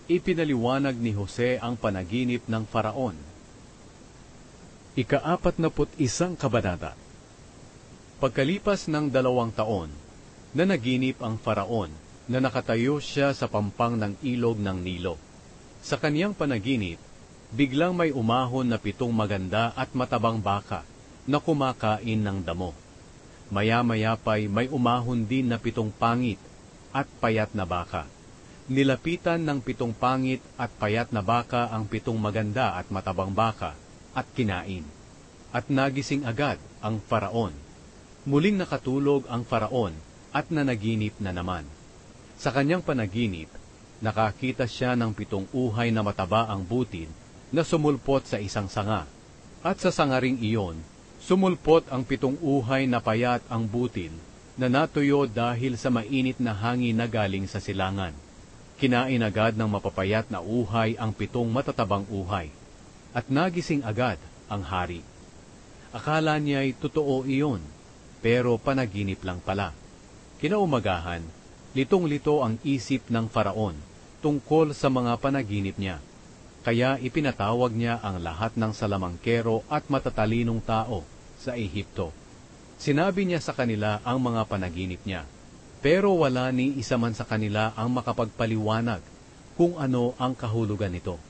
Ipinaliwanag ni Jose ang panaginip ng Faraon. Ika-41 kabanata. Pagkalipas ng 2 taon, nanaginip ang Faraon na nakatayo siya sa pampang ng ilog ng Nilo. Sa kaniyang panaginip, biglang may umahon na 7 maganda at matabang baka na kumakain ng damo. Maya-maya pa'y may umahon din na 7 pangit at payat na baka. Nilapitan ng 7 pangit at payat na baka ang 7 maganda at matabang baka at kinain. At nagising agad ang Faraon. Muling nakatulog ang Faraon at nanaginip na naman. Sa kanyang panaginip, nakakita siya ng 7 uhay na mataba ang butil na sumulpot sa isang sanga. At sa sangaring iyon, sumulpot ang 7 uhay na payat ang butil na natuyo dahil sa mainit na hangin na galing sa silangan. Kinain agad ng mapapayat na uhay ang 7 matatabang uhay, at nagising agad ang hari. Akala niya'y totoo iyon, pero panaginip lang pala. Kinaumagahan, litong-lito ang isip ng Faraon tungkol sa mga panaginip niya. Kaya ipinatawag niya ang lahat ng salamangkero at matatalinong tao sa Ehipto. Sinabi niya sa kanila ang mga panaginip niya. Pero wala ni isa man sa kanila ang makapagpaliwanag kung ano ang kahulugan nito.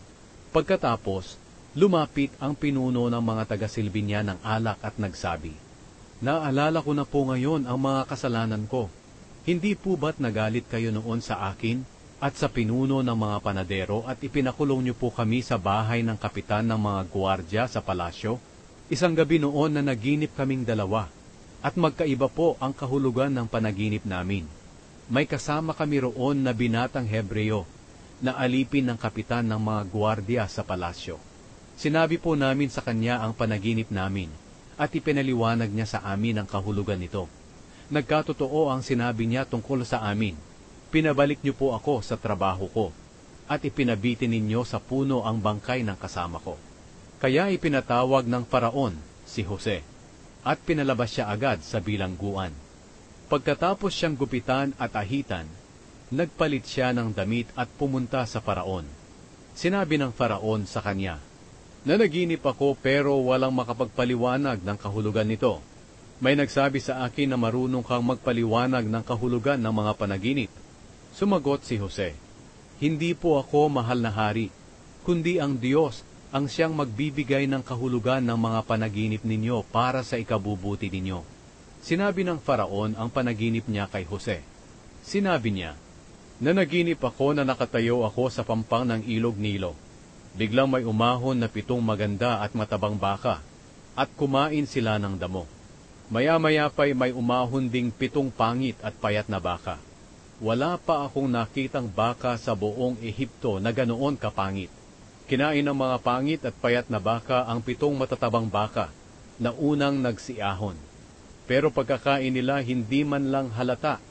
Pagkatapos, lumapit ang pinuno ng mga taga-silbi niya ng alak at nagsabi, "Naalala ko na po ngayon ang mga kasalanan ko. Hindi po ba't nagalit kayo noon sa akin at sa pinuno ng mga panadero at ipinakulong niyo po kami sa bahay ng kapitan ng mga guwardya sa palasyo? Isang gabi noon na naginip kaming 2. At magkaiba po ang kahulugan ng panaginip namin. May kasama kami roon na binatang Hebreo, na alipin ng kapitan ng mga guwardiya sa palasyo. Sinabi po namin sa kanya ang panaginip namin, at ipinaliwanag niya sa amin ang kahulugan nito. Nagkatotoo ang sinabi niya tungkol sa amin. Pinabalik niyo po ako sa trabaho ko, at ipinabitin ninyo sa puno ang bangkay ng kasama ko." Kaya ipinatawag ng Faraon si Jose, at pinalabas siya agad sa bilangguan. Pagkatapos siyang gupitan at ahitan, nagpalit siya ng damit at pumunta sa Faraon. Sinabi ng Faraon sa kanya, "Nanaginip ako pero walang makapagpaliwanag ng kahulugan nito. May nagsabi sa akin na marunong kang magpaliwanag ng kahulugan ng mga panaginip." Sumagot si Jose, "Hindi po ako mahal na hari, kundi ang Diyos ang siyang magbibigay ng kahulugan ng mga panaginip ninyo para sa ikabubuti ninyo." Sinabi ng Faraon ang panaginip niya kay Jose. Sinabi niya, "Nanaginip ako na nakatayo ako sa pampang ng ilog Nilo. Biglang may umahon na 7 maganda at matabang baka, at kumain sila ng damo. Maya-maya pa'y may umahon ding 7 pangit at payat na baka. Wala pa akong nakitang baka sa buong Ehipto na ganoon kapangit. Kinain ng mga pangit at payat na baka ang 7 matatabang baka na unang nagsiahon. Pero pagkakain nila hindi man lang halata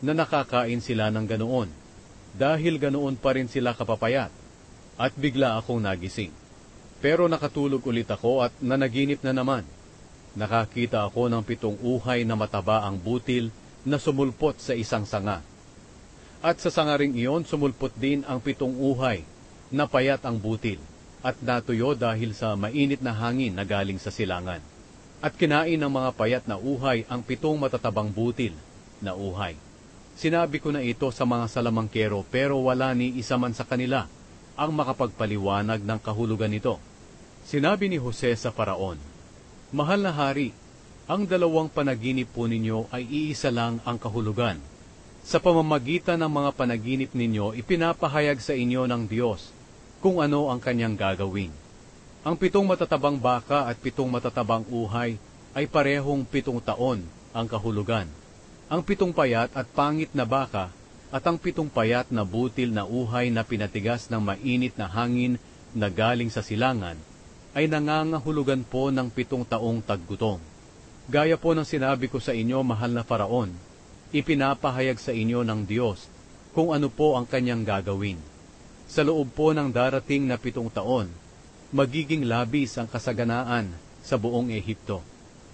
na nakakain sila ng ganoon, dahil ganoon pa rin sila kapapayat, at bigla akong nagising. Pero nakatulog ulit ako at nanaginip na naman. Nakakita ako ng 7 uhay na mataba ang butil na sumulpot sa isang sanga. At sa sangaring iyon sumulpot din ang 7 uhay na payat ang butil, at natuyo dahil sa mainit na hangin na galing sa silangan. At kinain ng mga payat na uhay ang 7 matatabang butil na uhay. Sinabi ko na ito sa mga salamangkero, pero wala ni isa man sa kanila ang makapagpaliwanag ng kahulugan nito." Sinabi ni Jose sa Faraon, "Mahal na hari, ang 2 panaginip po ninyo ay iisa lang ang kahulugan. Sa pamamagitan ng mga panaginip ninyo, ipinapahayag sa inyo ng Diyos kung ano ang kanyang gagawin. Ang 7 matatabang baka at 7 matatabang uhay ay parehong 7 taon ang kahulugan. Ang 7 payat at pangit na baka at ang 7 payat na butil na uhay na pinatigas ng mainit na hangin na galing sa silangan ay nangangahulugan po ng 7 taong taggutom. Gaya po ng sinabi ko sa inyo, mahal na Faraon, ipinapahayag sa inyo ng Diyos kung ano po ang kanyang gagawin. Sa loob po ng darating na 7 taon, magiging labis ang kasaganaan sa buong Ehipto.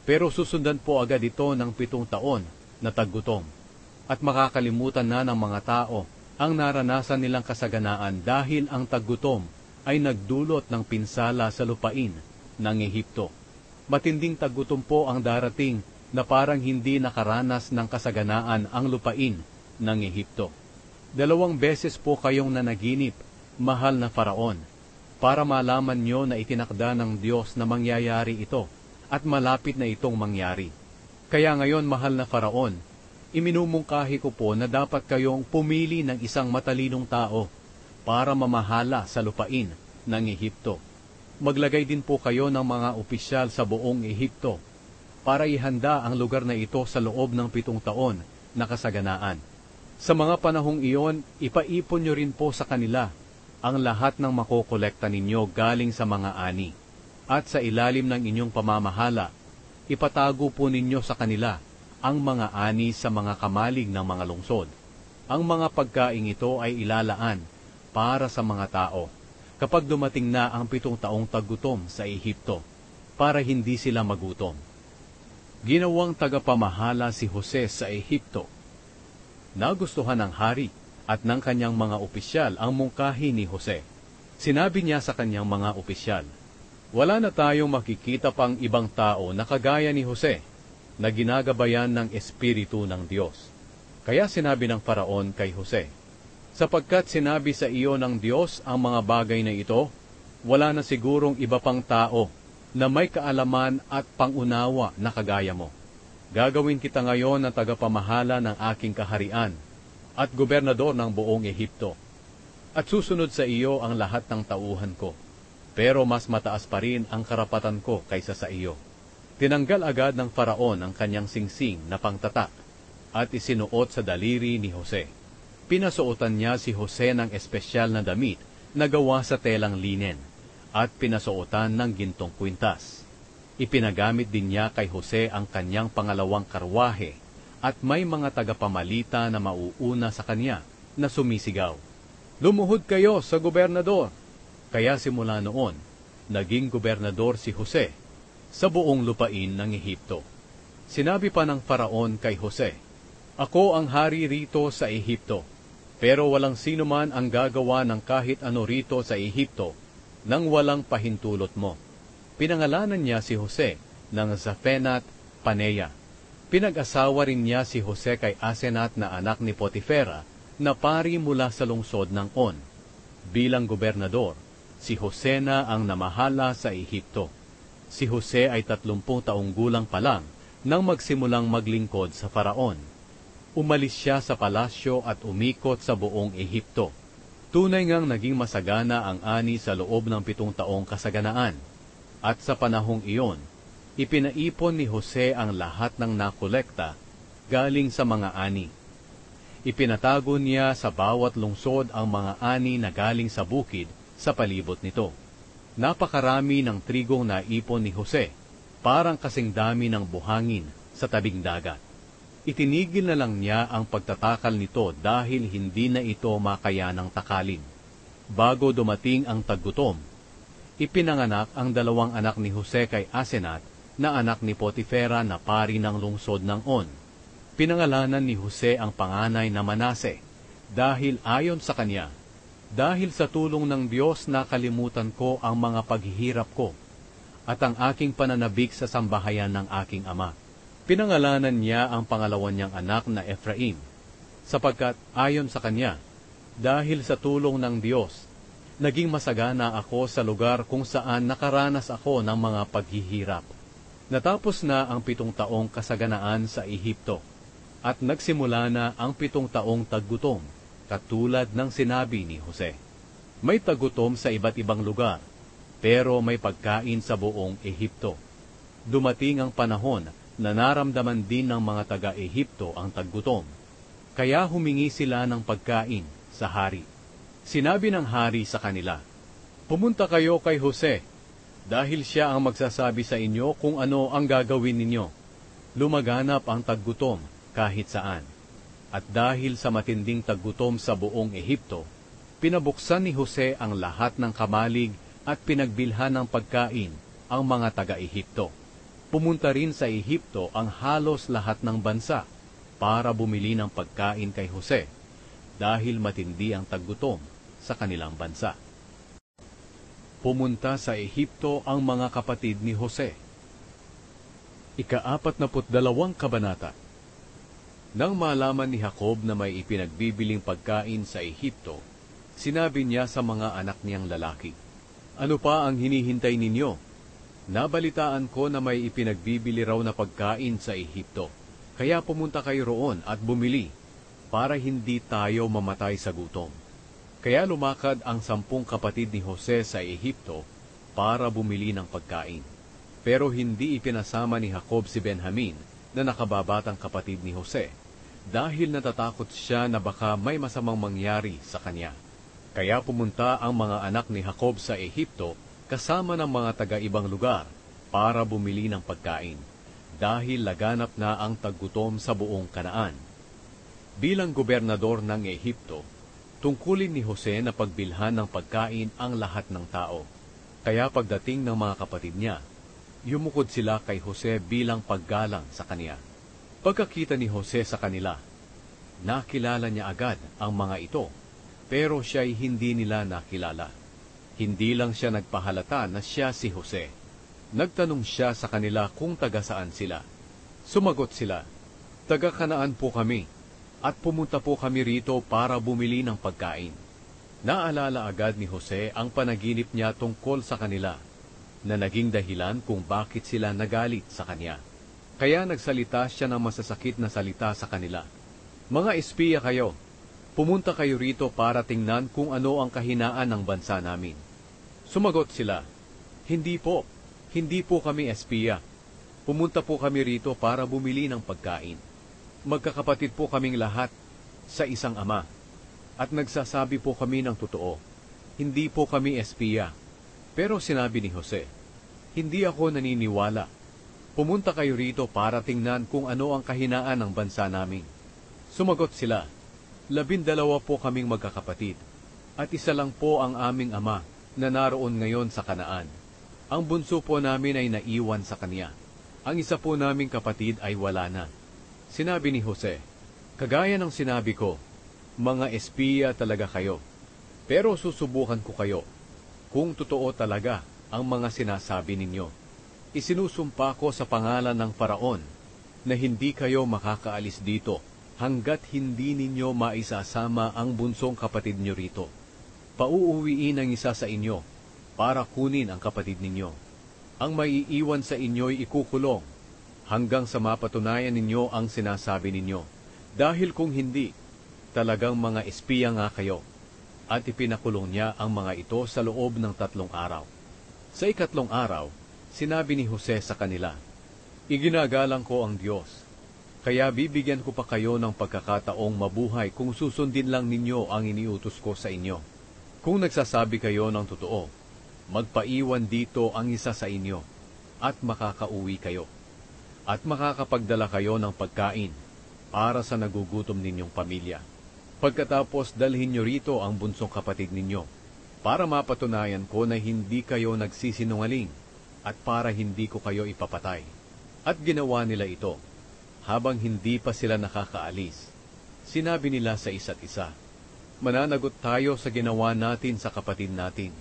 Pero susundan po agad ito ng 7 taon na taggutom, at makakalimutan na ng mga tao ang naranasan nilang kasaganaan dahil ang taggutom ay nagdulot ng pinsala sa lupain ng Ehipto. Matinding taggutom po ang darating na parang hindi nakaranas ng kasaganaan ang lupain ng Ehipto. 2 beses po kayong nanaginip, mahal na Faraon, para malaman nyo na itinakda ng Diyos na mangyayari ito at malapit na itong mangyari. Kaya ngayon, mahal na Faraon, iminumungkahi ko po na dapat kayong pumili ng isang matalinong tao para mamahala sa lupain ng Ehipto. Maglagay din po kayo ng mga opisyal sa buong Ehipto para ihanda ang lugar na ito sa loob ng 7 taon na kasaganaan. Sa mga panahong iyon, ipaipon nyo rin po sa kanila ang lahat ng makokolekta ninyo galing sa mga ani. At sa ilalim ng inyong pamamahala, ipatago po ninyo sa kanila ang mga ani sa mga kamalig ng mga lungsod. Ang mga pagkaing ito ay ilalaan para sa mga tao kapag dumating na ang 7 taong taggutom sa Ehipto, para hindi sila magutom. Ginawang tagapamahala si Jose sa Ehipto. Nagustuhan ng hari at ng kanyang mga opisyal ang mungkahi ni Jose. Sinabi niya sa kanyang mga opisyal, "Wala na tayong makikita pang ibang tao na kagaya ni Jose, na ginagabayan ng Espiritu ng Diyos." Kaya sinabi ng Faraon kay Jose, "Sapagkat sinabi sa iyo ng Diyos ang mga bagay na ito, wala na sigurong iba pang tao na may kaalaman at pangunawa na kagaya mo. Gagawin kita ngayon na tagapamahala ng aking kaharian at gobernador ng buong Ehipto. At susunod sa iyo ang lahat ng tauhan ko. Pero mas mataas pa rin ang karapatan ko kaysa sa iyo." Tinanggal agad ng Faraon ang kanyang singsing na pangtatak at isinuot sa daliri ni Jose. Pinasuotan niya si Jose ng espesyal na damit na gawa sa telang linen at pinasuotan ng gintong kwintas. Ipinagamit din niya kay Jose ang kanyang pangalawang karwahe at may mga tagapamalita na mauuna sa kanya na sumisigaw, "Lumuhod kayo sa gobernador!" Kaya simula noon, naging gobernador si Jose sa buong lupain ng Ehipto. Sinabi pa ng Faraon kay Jose, "Ako ang hari rito sa Ehipto, pero walang sino man ang gagawa ng kahit ano rito sa Ehipto nang walang pahintulot mo." Pinangalanan niya si Jose ng Zaphenat Paneah. Pinag-asawa rin niya si Jose kay Asenat na anak ni Potifera na pari mula sa lungsod ng On. Bilang gobernador, si Jose na ang namahala sa Ehipto. Si Jose ay 30 taong gulang pa lang nang magsimulang maglingkod sa Faraon. Umalis siya sa palasyo at umikot sa buong Ehipto. Tunay ngang naging masagana ang ani sa loob ng 7 taong kasaganaan. At sa panahong iyon, ipinaipon ni Jose ang lahat ng nakolekta galing sa mga ani. Ipinatago niya sa bawat lungsod ang mga ani na galing sa bukid sa palibot nito. Napakarami ng trigong naipon ni Jose, parang kasing dami ng buhangin sa tabing dagat. Itinigil na lang niya ang pagtatakal nito dahil hindi na ito makayanang takalin. Bago dumating ang taggutom, ipinanganak ang 2 anak ni Jose kay Asenat na anak ni Potifera na pari ng lungsod ng On. Pinangalanan ni Jose ang panganay na Manase dahil ayon sa kanya, "Dahil sa tulong ng Diyos nakalimutan ko ang mga paghihirap ko at ang aking pananabik sa sambahayan ng aking ama." Pinangalanan niya ang pangalawa niyang anak na Ephraim, sapagkat ayon sa kanya, "Dahil sa tulong ng Diyos, naging masagana ako sa lugar kung saan nakaranas ako ng mga paghihirap." Natapos na ang 7 taong kasaganaan sa Ehipto, at nagsimula na ang 7 taong taggutom, katulad ng sinabi ni Jose. May taggutom sa iba't ibang lugar, pero may pagkain sa buong Ehipto. Dumating ang panahon na naramdaman din ng mga taga-Ehipto ang taggutom, kaya humingi sila ng pagkain sa hari. Sinabi ng hari sa kanila, "Pumunta kayo kay Jose, dahil siya ang magsasabi sa inyo kung ano ang gagawin ninyo." Lumaganap ang taggutom kahit saan. At dahil sa matinding taggutom sa buong Ehipto, pinabuksan ni Jose ang lahat ng kamalig at pinagbilhan ng pagkain ang mga taga-Ehipto. Pumunta rin sa Ehipto ang halos lahat ng bansa para bumili ng pagkain kay Jose, dahil matindi ang taggutom sa kanilang bansa. Pumunta sa Ehipto ang mga kapatid ni Jose. Ika-42 kabanata. Nang malaman ni Jacob na may ipinagbibiling pagkain sa Ehipto, sinabi niya sa mga anak niyang lalaki, "Ano pa ang hinihintay ninyo? Nabalitaan ko na may ipinagbibili raw na pagkain sa Ehipto, kaya pumunta kayo roon at bumili, para hindi tayo mamatay sa gutom." Kaya lumakad ang 10 kapatid ni Jose sa Ehipto para bumili ng pagkain. Pero hindi ipinasama ni Jacob si Benjamin na nakababatang kapatid ni Jose, dahil natatakot siya na baka may masamang mangyari sa kanya. Kaya pumunta ang mga anak ni Jacob sa Ehipto kasama ng mga taga-ibang lugar para bumili ng pagkain, dahil laganap na ang taggutom sa buong Kanaan. Bilang gobernador ng Ehipto, tungkulin ni Jose na pagbilhan ng pagkain ang lahat ng tao. Kaya pagdating ng mga kapatid niya, yumukod sila kay Jose bilang paggalang sa kanya. Pagkakita ni Jose sa kanila, nakilala niya agad ang mga ito, pero siya'y hindi nila nakilala. Hindi lang siya nagpahalata na siya si Jose. Nagtanong siya sa kanila kung taga saan sila. Sumagot sila, "Taga Kanaan po kami, at pumunta po kami rito para bumili ng pagkain." Naalala agad ni Jose ang panaginip niya tungkol sa kanila, na naging dahilan kung bakit sila nagalit sa kanya. Kaya nagsalita siya ng masasakit na salita sa kanila. "Mga espiya kayo, pumunta kayo rito para tingnan kung ano ang kahinaan ng bansa namin." Sumagot sila, hindi po kami espiya. Pumunta po kami rito para bumili ng pagkain. Magkakapatid po kaming lahat sa isang ama, at nagsasabi po kami ng totoo. Hindi po kami espiya." Pero sinabi ni Jose, "Hindi ako naniniwala. Pumunta kayo rito para tingnan kung ano ang kahinaan ng bansa namin." Sumagot sila, 12 po kaming magkakapatid, at isa lang po ang aming ama na naroon ngayon sa Kanaan. Ang bunso po namin ay naiwan sa kanya. Ang isa po naming kapatid ay wala na." Sinabi ni Jose, "Kagaya ng sinabi ko, mga espiya talaga kayo. Pero susubukan ko kayo kung totoo talaga ang mga sinasabi ninyo. Isinusumpa ko sa pangalan ng Faraon na hindi kayo makakaalis dito hanggat hindi ninyo maisasama ang bunsong kapatid nyo rito. Pauuwiin ang isa sa inyo para kunin ang kapatid ninyo. Ang maiiwan sa inyo'y ikukulong hanggang sa mapatunayan ninyo ang sinasabi ninyo. Dahil kung hindi, talagang mga espiya nga kayo." At ipinakulong niya ang mga ito sa loob ng 3 araw. Sa 4 araw, sinabi ni Jose sa kanila, "Iginagalang ko ang Diyos, kaya bibigyan ko pa kayo ng pagkakataong mabuhay kung susundin lang ninyo ang iniutos ko sa inyo. Kung nagsasabi kayo ng totoo, magpaiwan dito ang isa sa inyo, at makakauwi kayo, at makakapagdala kayo ng pagkain para sa nagugutom ninyong pamilya. Pagkatapos dalhin nyo rito ang bunsong kapatid ninyo, para mapatunayan ko na hindi kayo nagsisinungaling, at para hindi ko kayo ipapatay." At ginawa nila ito. Habang hindi pa sila nakakaalis, sinabi nila sa isa't isa, "Mananagot tayo sa ginawa natin sa kapatid natin.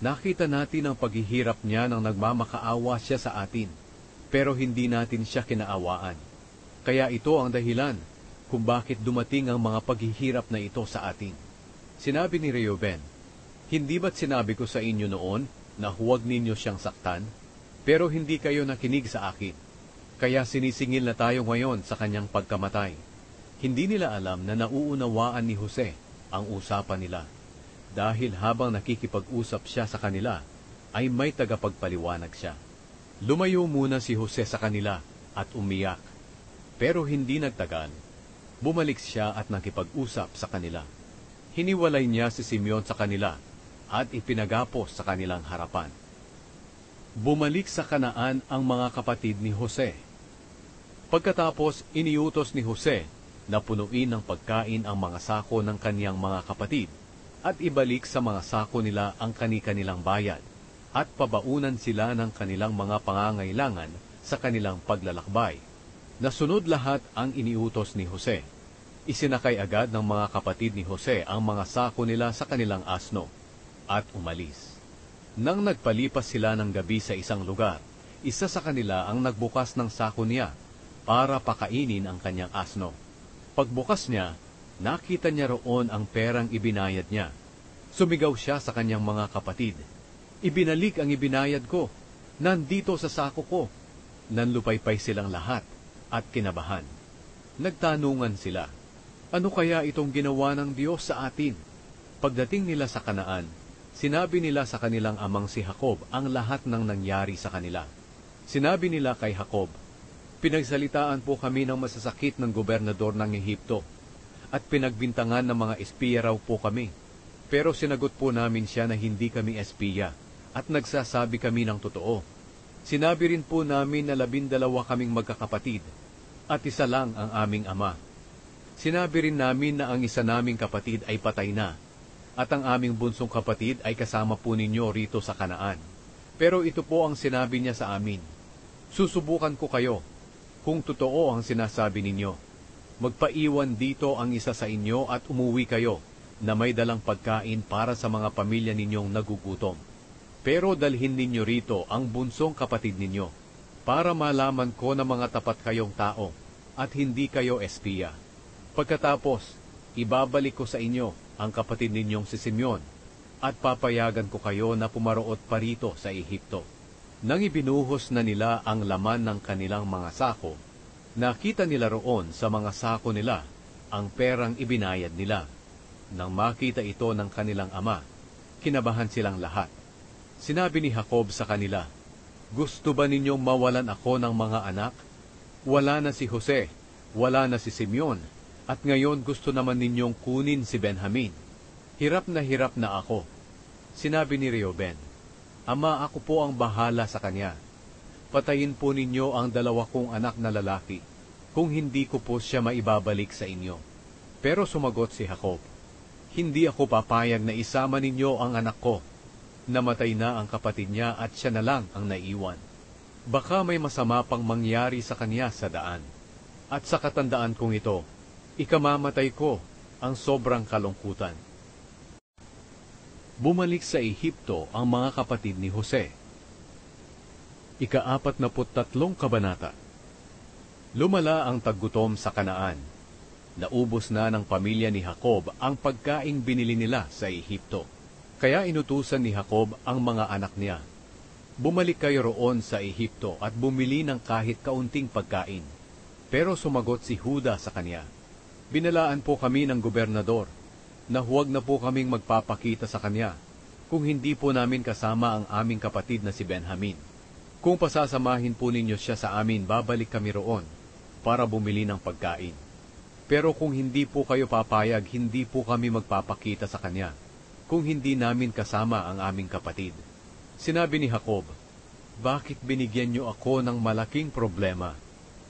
Nakita natin ang paghihirap niya nang nagmamakaawa siya sa atin, pero hindi natin siya kinaawaan. Kaya ito ang dahilan kung bakit dumating ang mga paghihirap na ito sa atin." Sinabi ni Reuben, "Hindi ba't sinabi ko sa inyo noon na huwag ninyo siyang saktan? Pero hindi kayo nakinig sa akin. Kaya sinisingil na tayo ngayon sa kanyang pagkamatay." Hindi nila alam na nauunawaan ni Jose ang usapan nila, dahil habang nakikipag-usap siya sa kanila, ay may tagapagpaliwanag siya. Lumayo muna si Jose sa kanila at umiyak. Pero hindi nagtagal, bumalik siya at nakipag-usap sa kanila. Hiniwalay niya si Simeon sa kanila at ipinagapos sa kanilang harapan. Bumalik sa Kanaan ang mga kapatid ni Jose. Pagkatapos, iniutos ni Jose na punuin ng pagkain ang mga sako ng kaniyang mga kapatid at ibalik sa mga sako nila ang kani-kanilang bayad at pabaunan sila ng kanilang mga pangangailangan sa kanilang paglalakbay. Nasunod lahat ang iniutos ni Jose. Isinakay agad ng mga kapatid ni Jose ang mga sako nila sa kanilang asno at umalis. Nang nagpalipas sila ng gabi sa isang lugar, isa sa kanila ang nagbukas ng sako niya para pakainin ang kanyang asno. Pagbukas niya, nakita niya roon ang perang ibinayad niya. Sumigaw siya sa kanyang mga kapatid, "Ibinalik ang ibinayad ko! Nandito sa sako ko!" Nanlupaypay silang lahat at kinabahan. Nagtanungan sila, "Ano kaya itong ginawa ng Diyos sa atin?" Pagdating nila sa Kanaan, sinabi nila sa kanilang amang si Jacob ang lahat ng nangyari sa kanila. Sinabi nila kay Jacob, "Pinagsalitaan po kami ng masasakit ng gobernador ng Ehipto, at pinagbintangan ng mga espiya raw po kami. Pero sinagot po namin siya na hindi kami espiya, at nagsasabi kami ng totoo. Sinabi rin po namin na 12 kaming magkakapatid, at isa lang ang aming ama. Sinabi rin namin na ang isa naming kapatid ay patay na, at ang aming bunsong kapatid ay kasama po ninyo rito sa Kanaan. Pero ito po ang sinabi niya sa amin, 'Susubukan ko kayo, kung totoo ang sinasabi ninyo. Magpaiwan dito ang isa sa inyo at umuwi kayo na may dalang pagkain para sa mga pamilya ninyong nagugutom. Pero dalhin ninyo rito ang bunsong kapatid ninyo, para malaman ko na mga tapat kayong tao at hindi kayo espiya. Pagkatapos, ibabalik ko sa inyo ang kapatid ninyong si Simeon, at papayagan ko kayo na pumaroot pa rito sa Ehipto.' Nang ibinuhos na nila ang laman ng kanilang mga sako, nakita nila roon sa mga sako nila ang perang ibinayad nila. Nang makita ito ng kanilang ama, kinabahan silang lahat. Sinabi ni Jacob sa kanila, 'Gusto ba ninyong mawalan ako ng mga anak? Wala na si Jose, wala na si Simeon, at ngayon gusto naman ninyong kunin si Benjamin. Hirap na ako.' Sinabi ni Reuben, 'Ama, ako po ang bahala sa kanya. Patayin po ninyo ang 2 kong anak na lalaki, kung hindi ko po siya maibabalik sa inyo.' Pero sumagot si Jacob, 'Hindi ako papayag na isama ninyo ang anak ko. Namatay na ang kapatid niya at siya na lang ang naiwan. Baka may masama pang mangyari sa kanya sa daan. At sa katandaan kong ito, ikamamatay ko ang sobrang kalungkutan.' Bumalik sa Ehipto ang mga kapatid ni Jose. Ika-43 kabanata. Lumala ang taggutom sa Kanaan. Naubos na ng pamilya ni Jacob ang pagkaing binili nila sa Ehipto. Kaya inutusan ni Jacob ang mga anak niya, "Bumalik kayo roon sa Ehipto at bumili ng kahit kaunting pagkain." Pero sumagot si Huda sa kanya, "Binalaan po kami ng gobernador na huwag na po kaming magpapakita sa kanya kung hindi po namin kasama ang aming kapatid na si Benjamin. Kung pasasamahin po ninyo siya sa amin, babalik kami roon para bumili ng pagkain. Pero kung hindi po kayo papayag, hindi po kami magpapakita sa kanya kung hindi namin kasama ang aming kapatid." Sinabi ni Jacob, "Bakit binigyan niyo ako ng malaking problema?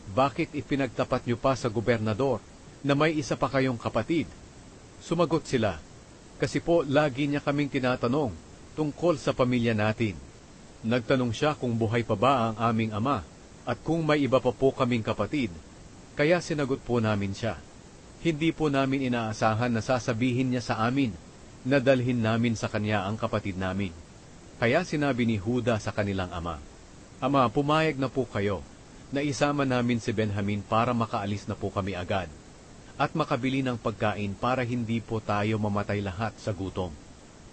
Bakit ipinagtapat niyo pa sa gobernador na may isa pa kayong kapatid?" Sumagot sila, "Kasi po lagi niya kaming tinatanong tungkol sa pamilya natin. Nagtanong siya kung buhay pa ba ang aming ama at kung may iba pa po kaming kapatid. Kaya sinagot po namin siya. Hindi po namin inaasahan na sasabihin niya sa amin na dalhin namin sa kanya ang kapatid namin. Kaya sinabi ni Huda sa kanilang ama, 'Ama, pumayag na po kayo na isama namin si Benjamin para makaalis na po kami agad at makabili ng pagkain para hindi po tayo mamatay lahat sa gutom.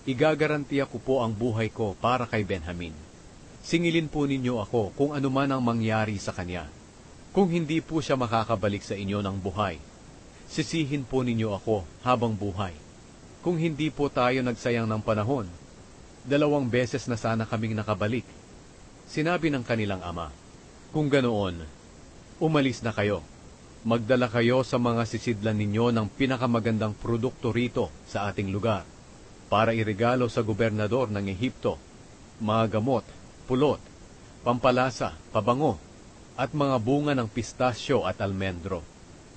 Igagarantiya ko po ang buhay ko para kay Benjamin. Singilin po ninyo ako kung ano man ang mangyari sa kanya. Kung hindi po siya makakabalik sa inyo ng buhay, sisihin po ninyo ako habang buhay. Kung hindi po tayo nagsayang ng panahon, 2 beses na sana kaming nakabalik.' Sinabi ng kanilang ama, 'Kung ganoon, umalis na kayo. Magdala kayo sa mga sisidlan ninyo ng pinakamagandang produkto rito sa ating lugar para iregalo sa gobernador ng Ehipto, mga gamot, pulot, pampalasa, pabango, at mga bunga ng pistasyo at almendro.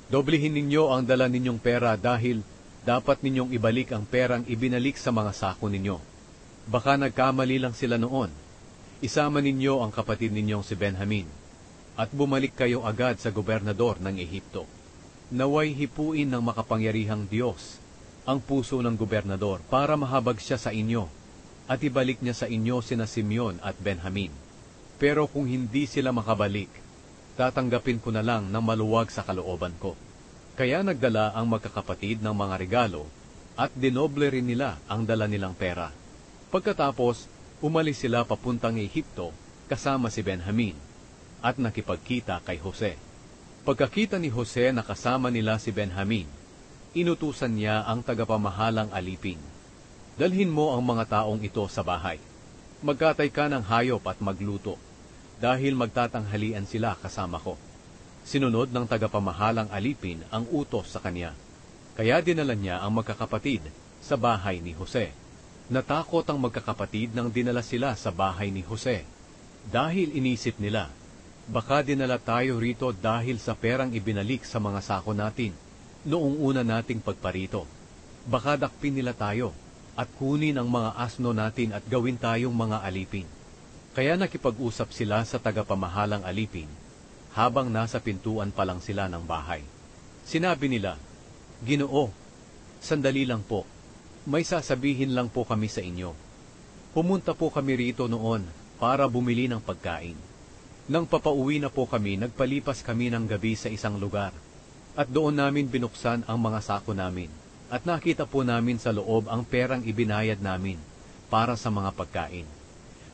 Doblehin ninyo ang dala ninyong pera dahil dapat ninyong ibalik ang perang ibinalik sa mga sako ninyo. Baka nagkamali lang sila noon. Isama ninyo ang kapatid ninyong si Benjamin, at bumalik kayo agad sa gobernador ng Ehipto.' Naway hipuin ng makapangyarihang Diyos ang puso ng gobernador para mahabag siya sa inyo at ibalik niya sa inyo sina Simeon at Benjamin. Pero kung hindi sila makabalik, tatanggapin ko na lang ng maluwag sa kalooban ko. Kaya nagdala ang magkakapatid ng mga regalo at dinoble rin nila ang dala nilang pera. Pagkatapos, umalis sila papuntang Ehipto kasama si Benjamin at nakipagkita kay Jose. Pagkakita ni Jose na kasama nila si Benjamin, inutusan niya ang tagapamahalang alipin. Dalhin mo ang mga taong ito sa bahay. Magkatay ka ng hayop at magluto, dahil magtatanghalian sila kasama ko. Sinunod ng tagapamahalang alipin ang utos sa kanya. Kaya dinala niya ang magkakapatid sa bahay ni Jose. Natakot ang magkakapatid nang dinala sila sa bahay ni Jose. Dahil inisip nila, baka dinala tayo rito dahil sa perang ibinalik sa mga sako natin noong una nating pagparito. Baka dakpin nila tayo at kunin ang mga asno natin at gawin tayong mga alipin. Kaya nakipag-usap sila sa tagapamahalang alipin habang nasa pintuan pa lang sila ng bahay. Sinabi nila, Ginoo, sandali lang po, may sasabihin lang po kami sa inyo. Pumunta po kami rito noon para bumili ng pagkain. Nang papauwi na po kami, nagpalipas kami ng gabi sa isang lugar at doon namin binuksan ang mga sako namin at nakita po namin sa loob ang perang ibinayad namin para sa mga pagkain.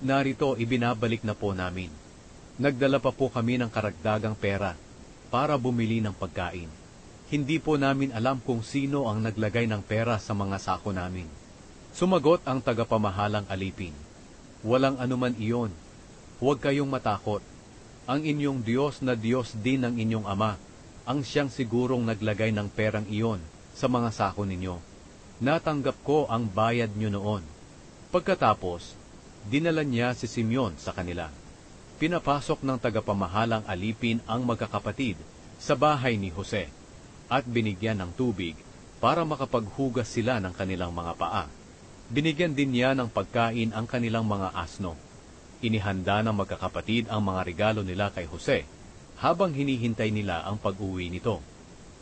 Narito ibinabalik na po namin. Nagdala pa po kami ng karagdagang pera para bumili ng pagkain. Hindi po namin alam kung sino ang naglagay ng pera sa mga sako namin. Sumagot ang tagapamahalang alipin, Walang anuman iyon. Huwag kayong matakot. Ang inyong Diyos na Diyos din ng inyong Ama, ang siyang sigurong naglagay ng perang iyon sa mga sako ninyo. Natanggap ko ang bayad nyo noon. Pagkatapos, dinala niya si Simeon sa kanila. Pinapasok ng tagapamahalang alipin ang magkakapatid sa bahay ni Jose at binigyan ng tubig para makapaghugas sila ng kanilang mga paa. Binigyan din niya ng pagkain ang kanilang mga asno. Inihanda ng magkakapatid ang mga regalo nila kay Jose habang hinihintay nila ang pag-uwi nito,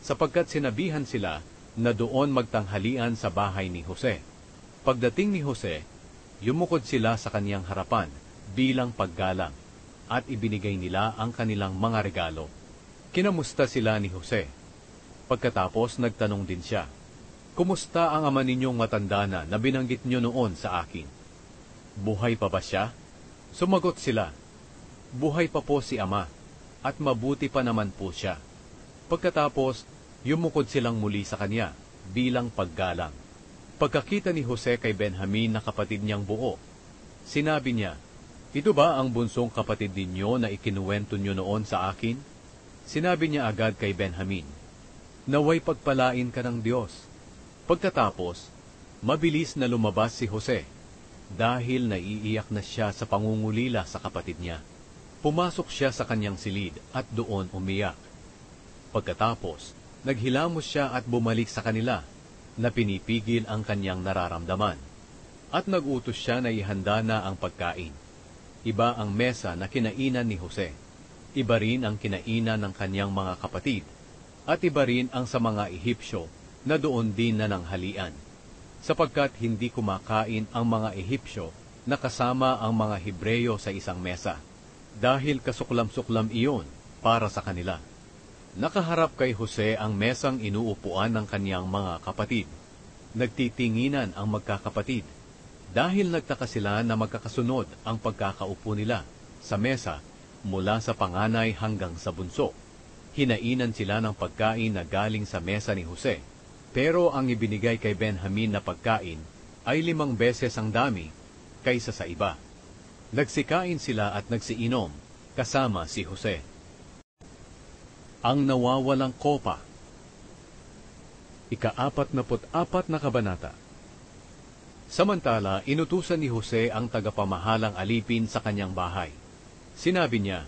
sapagkat sinabihan sila na doon magtanghalian sa bahay ni Jose. Pagdating ni Jose, yumukod sila sa kaniyang harapan bilang paggalang at ibinigay nila ang kanilang mga regalo. Kinamusta sila ni Jose. Pagkatapos nagtanong din siya, Kumusta ang ama ninyong matanda na binanggit niyo noon sa akin? Buhay pa ba siya? Sumagot sila, Buhay pa po si ama, at mabuti pa naman po siya. Pagkatapos, yumukod silang muli sa kanya bilang paggalang. Pagkakita ni Jose kay Benjamin na kapatid niyang buo, sinabi niya, Ito ba ang bunsong kapatid ninyo na ikinuwento niyo noon sa akin? Sinabi niya agad kay Benjamin, Naway pagpalain ka ng Diyos. Pagkatapos, mabilis na lumabas si Jose, dahil naiiyak na siya sa pangungulila sa kapatid niya. Pumasok siya sa kanyang silid at doon umiyak. Pagkatapos, naghilamos siya at bumalik sa kanila, na pinipigil ang kanyang nararamdaman. At nag-utos siya na ihanda na ang pagkain. Iba ang mesa na kinainan ni Jose. Iba rin ang kinainan ng kanyang mga kapatid. At iba rin ang sa mga Ehipsyo na doon din nananghalian, sapagkat hindi kumakain ang mga Ehipsyo na kasama ang mga Hebreyo sa isang mesa, dahil kasuklam-suklam iyon para sa kanila. Nakaharap kay Jose ang mesang inuupuan ng kaniyang mga kapatid. Nagtitinginan ang magkakapatid, dahil nagtaka sila na magkakasunod ang pagkakaupo nila sa mesa mula sa panganay hanggang sa bunso. Hinainan sila ng pagkain na galing sa mesa ni Jose, pero ang ibinigay kay Benjamin na pagkain ay 5 beses ang dami kaysa sa iba. Nagsikain sila at nagsiinom kasama si Jose. Ang nawawalang kopa. Ika-44 na kabanata. Samantala, inutusan ni Jose ang tagapamahalang alipin sa kanyang bahay. Sinabi niya,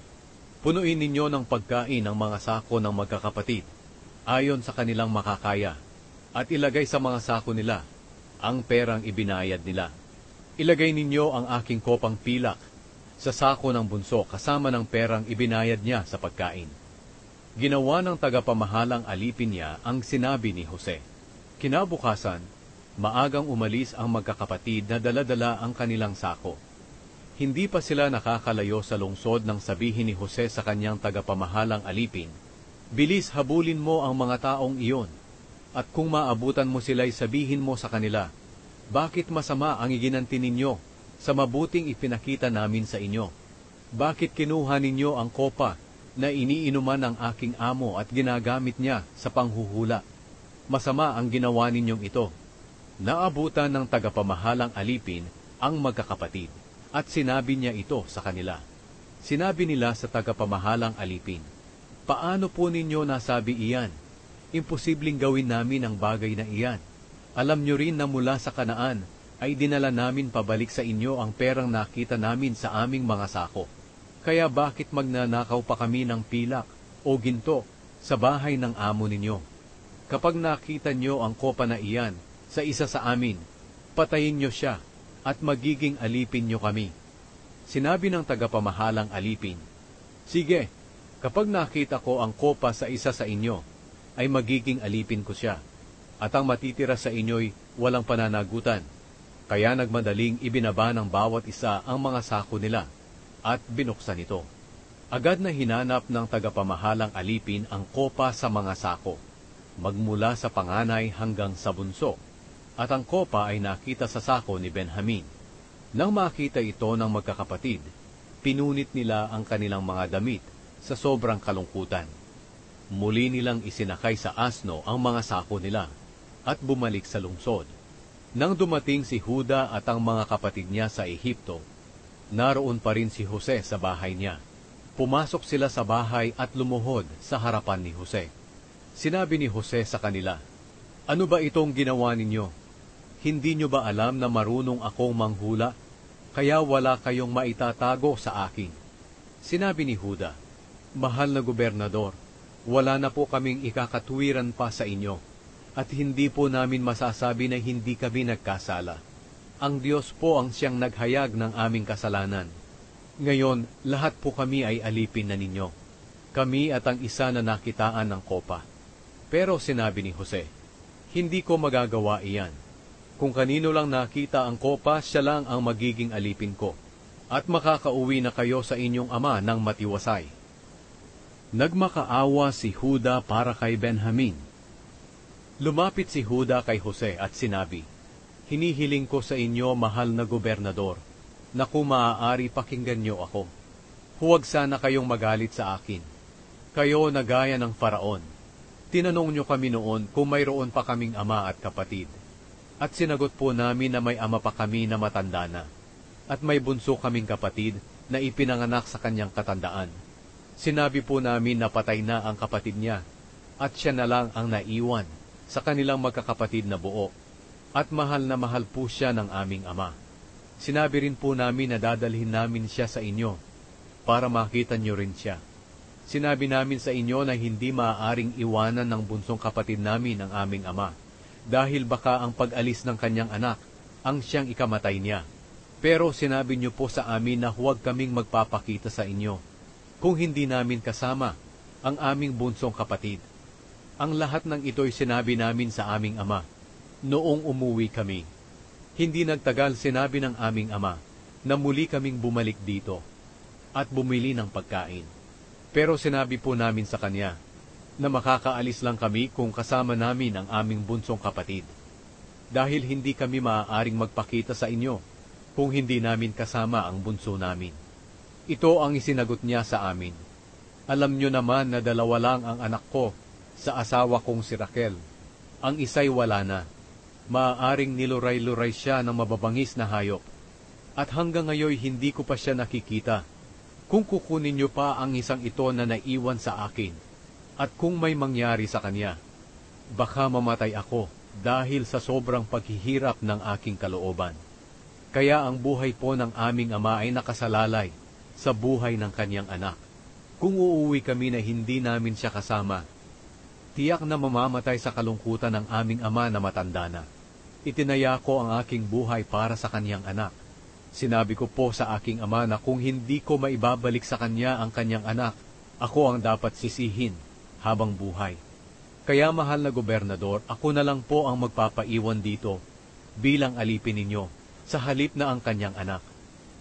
Punuin ninyo ng pagkain ang mga sako ng magkakapatid, ayon sa kanilang makakaya, at ilagay sa mga sako nila ang perang ibinayad nila. Ilagay ninyo ang aking kopang pilak sa sako ng bunso kasama ng perang ibinayad niya sa pagkain. Ginawa ng tagapamahalang alipin niya ang sinabi ni Jose. Kinabukasan, maagang umalis ang magkakapatid na dala-dala ang kanilang sako. Hindi pa sila nakakalayo sa lungsod nang sabihin ni Jose sa kanyang tagapamahalang alipin, "Bilis, habulin mo ang mga taong iyon, at kung maabutan mo sila'y sabihin mo sa kanila, bakit masama ang iginanti ninyo sa mabuting ipinakita namin sa inyo? Bakit kinuha ninyo ang kopa na iniinuman ng aking amo at ginagamit niya sa panghuhula? Masama ang ginawa ninyong ito." Naabutan ng tagapamahalang alipin ang magkakapatid, at sinabi niya ito sa kanila. Sinabi nila sa tagapamahalang alipin, "Paano po ninyo nasabi iyan? Imposibleng gawin namin ang bagay na iyan. Alam nyo rin na mula sa Kanaan ay dinala namin pabalik sa inyo ang perang nakita namin sa aming mga sako. Kaya bakit magnanakaw pa kami ng pilak o ginto sa bahay ng amo ninyo? Kapag nakita nyo ang kopa na iyan sa isa sa amin, patayin nyo siya at magiging alipin nyo kami." Sinabi ng tagapamahalang alipin, "Sige, kapag nakita ko ang kopa sa isa sa inyo, ay magiging alipin ko siya, at ang matitira sa inyo'y walang pananagutan." Kaya nagmadaling ibinaba ng bawat isa ang mga sako nila, at binuksan ito. Agad na hinanap ng tagapamahalang alipin ang kopa sa mga sako, magmula sa panganay hanggang sa bunso, at ang kopa ay nakita sa sako ni Benjamin. Nang makita ito ng magkakapatid, pinunit nila ang kanilang mga damit sa sobrang kalungkutan. Muli nilang isinakay sa asno ang mga sako nila at bumalik sa lungsod. Nang dumating si Juda at ang mga kapatid niya sa Ehipto, naroon pa rin si Jose sa bahay niya. Pumasok sila sa bahay at lumuhod sa harapan ni Jose. Sinabi ni Jose sa kanila, "Ano ba itong ginawa ninyo? Hindi nyo ba alam na marunong akong manghula, kaya wala kayong maitatago sa akin?" Sinabi ni Juda, "Mahal na gobernador, wala na po kaming ikakatuwiran pa sa inyo, at hindi po namin masasabi na hindi kami nagkasala. Ang Diyos po ang siyang naghayag ng aming kasalanan. Ngayon, lahat po kami ay alipin na ninyo, kami at ang isa na nakitaan ng kopa." Pero sinabi ni Jose, "Hindi ko magagawa iyan. Kung kanino lang nakita ang kopa, siya lang ang magiging alipin ko, at makakauwi na kayo sa inyong ama ng matiwasay." Nagmakaawa si Juda para kay Benjamin. Lumapit si Juda kay Jose at sinabi, "Hinihiling ko sa inyo, mahal na gobernador, na kung maaari pakinggan niyo ako. Huwag sana kayong magalit sa akin. Kayo na gaya ng Faraon. Tinanong niyo kami noon kung mayroon pa kaming ama at kapatid. At sinagot po namin na may ama pa kami na matanda na, at may bunso kaming kapatid na ipinanganak sa kanyang katandaan. Sinabi po namin na patay na ang kapatid niya, at siya na lang ang naiwan sa kanilang magkakapatid na buo, at mahal na mahal po siya ng aming ama. Sinabi rin po namin na dadalhin namin siya sa inyo, para makita niyo rin siya. Sinabi namin sa inyo na hindi maaaring iwanan ng bunsong kapatid namin ang aming ama, dahil baka ang pag-alis ng kanyang anak ang siyang ikamatay niya. Pero sinabi niyo po sa amin na huwag kaming magpapakita sa inyo kung hindi namin kasama ang aming bunsong kapatid. Ang lahat ng ito'y sinabi namin sa aming ama noong umuwi kami. Hindi nagtagal, sinabi ng aming ama na muli kaming bumalik dito at bumili ng pagkain. Pero sinabi po namin sa kanya na makakaalis lang kami kung kasama namin ang aming bunsong kapatid, dahil hindi kami maaaring magpakita sa inyo kung hindi namin kasama ang bunso namin. Ito ang isinagot niya sa amin, "Alam nyo naman na dalawa lang ang anak ko sa asawa kong si Raquel. Ang isa'y wala na. Maaaring niluray-luray siya ng mababangis na hayop, at hanggang ngayon hindi ko pa siya nakikita. Kung kukunin nyo pa ang isang ito na naiwan sa akin, at kung may mangyari sa kanya, baka mamatay ako dahil sa sobrang paghihirap ng aking kalooban." Kaya ang buhay po ng aming ama ay nakasalalay sa buhay ng kanyang anak. Kung uuwi kami na hindi namin siya kasama, tiyak na mamamatay sa kalungkutan ng aming ama na matanda na. Itinaya ko ang aking buhay para sa kanyang anak. Sinabi ko po sa aking ama na kung hindi ko maibabalik sa kanya ang kanyang anak, ako ang dapat sisihin habang buhay. Kaya mahal na gobernador, ako na lang po ang magpapaiwan dito bilang alipin ninyo sa halip na ang kanyang anak.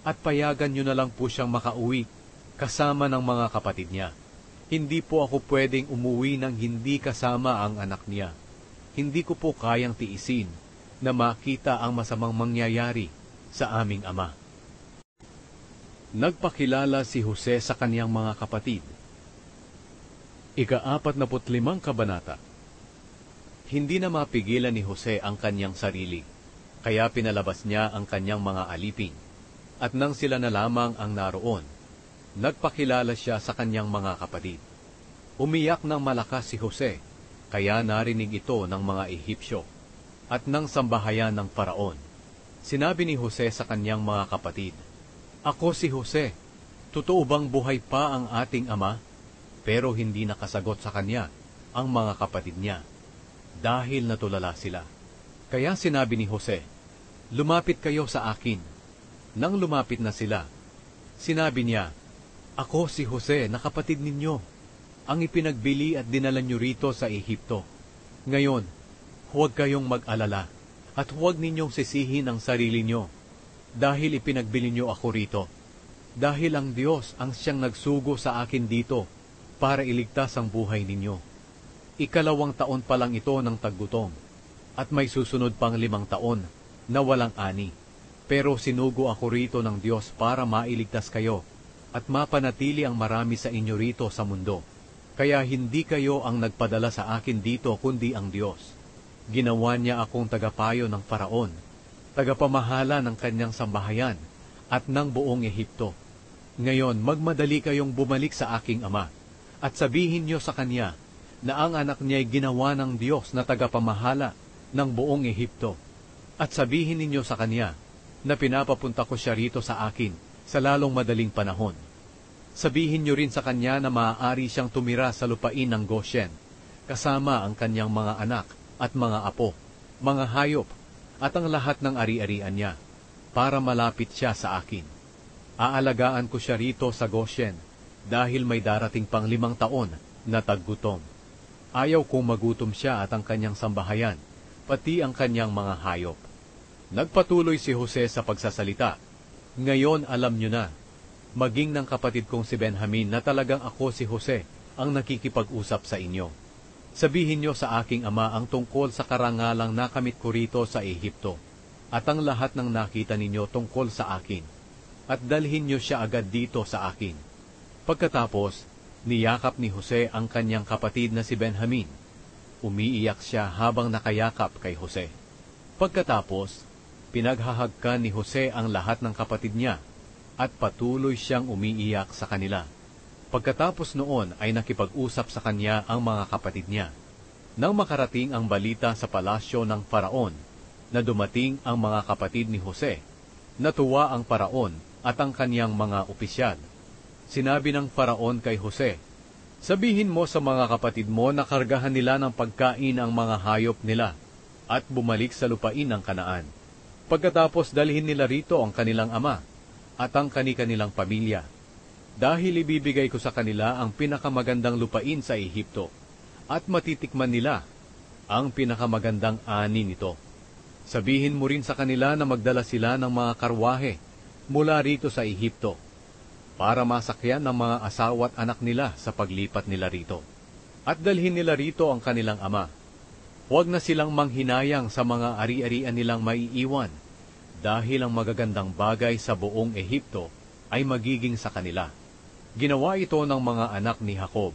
At payagan nyo na lang po siyang makauwi kasama ng mga kapatid niya. Hindi po ako pwedeng umuwi nang hindi kasama ang anak niya. Hindi ko po kayang tiisin na makita ang masamang mangyayari sa aming ama. Nagpakilala si Jose sa kaniyang mga kapatid. Ika-45 kabanata. Hindi na mapigilan ni Jose ang kanyang sarili, kaya pinalabas niya ang kanyang mga alipin. At nang sila na lamang ang naroon, nagpakilala siya sa kanyang mga kapatid. Umiyak ng malakas si Jose, kaya narinig ito ng mga Ehipsyo at ng sambahayan ng Faraon. Sinabi ni Jose sa kanyang mga kapatid, "Ako si Jose, totoo bang buhay pa ang ating ama?" Pero hindi nakasagot sa kanya ang mga kapatid niya, dahil natulala sila. Kaya sinabi ni Jose, "Lumapit kayo sa akin." Nang lumapit na sila, sinabi niya, "Ako si Jose na kapatid ninyo, ang ipinagbili at dinala nyo rito sa Ehipto. Ngayon, huwag kayong mag-alala at huwag ninyong sisihin ang sarili nyo, dahil ipinagbili nyo ako rito. Dahil ang Diyos ang siyang nagsugo sa akin dito para iligtas ang buhay ninyo. 2 taon pa lang ito ng taggutom, at may susunod pang 5 taon na walang ani. Pero sinugo ako rito ng Diyos para mailigtas kayo at mapanatili ang marami sa inyo rito sa mundo. Kaya hindi kayo ang nagpadala sa akin dito kundi ang Diyos. Ginawa niya akong tagapayo ng Faraon, tagapamahala ng kanyang sambahayan at ng buong Ehipto. Ngayon, magmadali kayong bumalik sa aking ama at sabihin niyo sa kanya na ang anak niya ay ginawa ng Diyos na tagapamahala ng buong Ehipto. At sabihin ninyo sa kanya na pinapapunta ko siya rito sa akin sa lalong madaling panahon. Sabihin niyo rin sa kanya na maaari siyang tumira sa lupain ng Goshen, kasama ang kanyang mga anak at mga apo, mga hayop, at ang lahat ng ari-arian niya, para malapit siya sa akin. Aalagaan ko siya rito sa Goshen, dahil may darating pang 5 taon na taggutom. Ayaw kong magutom siya at ang kanyang sambahayan, pati ang kanyang mga hayop." Nagpatuloy si Jose sa pagsasalita, "Ngayon alam nyo na, maging ng kapatid kong si Benjamin, na talagang ako si Jose ang nakikipag-usap sa inyo. Sabihin nyo sa aking ama ang tungkol sa karangalang nakamit ko rito sa Ehipto, at ang lahat ng nakita ninyo tungkol sa akin, at dalhin nyo siya agad dito sa akin." Pagkatapos, niyakap ni Jose ang kanyang kapatid na si Benjamin. Umiiyak siya habang nakayakap kay Jose. Pagkatapos, pinaghahagkan ni Jose ang lahat ng kapatid niya, at patuloy siyang umiiyak sa kanila. Pagkatapos noon ay nakipag-usap sa kanya ang mga kapatid niya. Nang makarating ang balita sa palasyo ng Faraon na dumating ang mga kapatid ni Jose, natuwa ang Faraon at ang kaniyang mga opisyal. Sinabi ng Faraon kay Jose, "Sabihin mo sa mga kapatid mo na kargahan nila ng pagkain ang mga hayop nila at bumalik sa lupain ng Kanaan. Pagkatapos dalhin nila rito ang kanilang ama at ang kani-kanilang pamilya, dahil ibibigay ko sa kanila ang pinakamagandang lupain sa Ehipto at matitikman nila ang pinakamagandang ani nito. Sabihin mo rin sa kanila na magdala sila ng mga karwahe mula rito sa Ehipto para masakyan ng mga asawa at anak nila sa paglipat nila rito. At dalhin nila rito ang kanilang ama. Huwag na silang manghinayang sa mga ari-arian nilang maiiwan, dahil ang magagandang bagay sa buong Ehipto ay magiging sa kanila." Ginawa ito ng mga anak ni Jacob,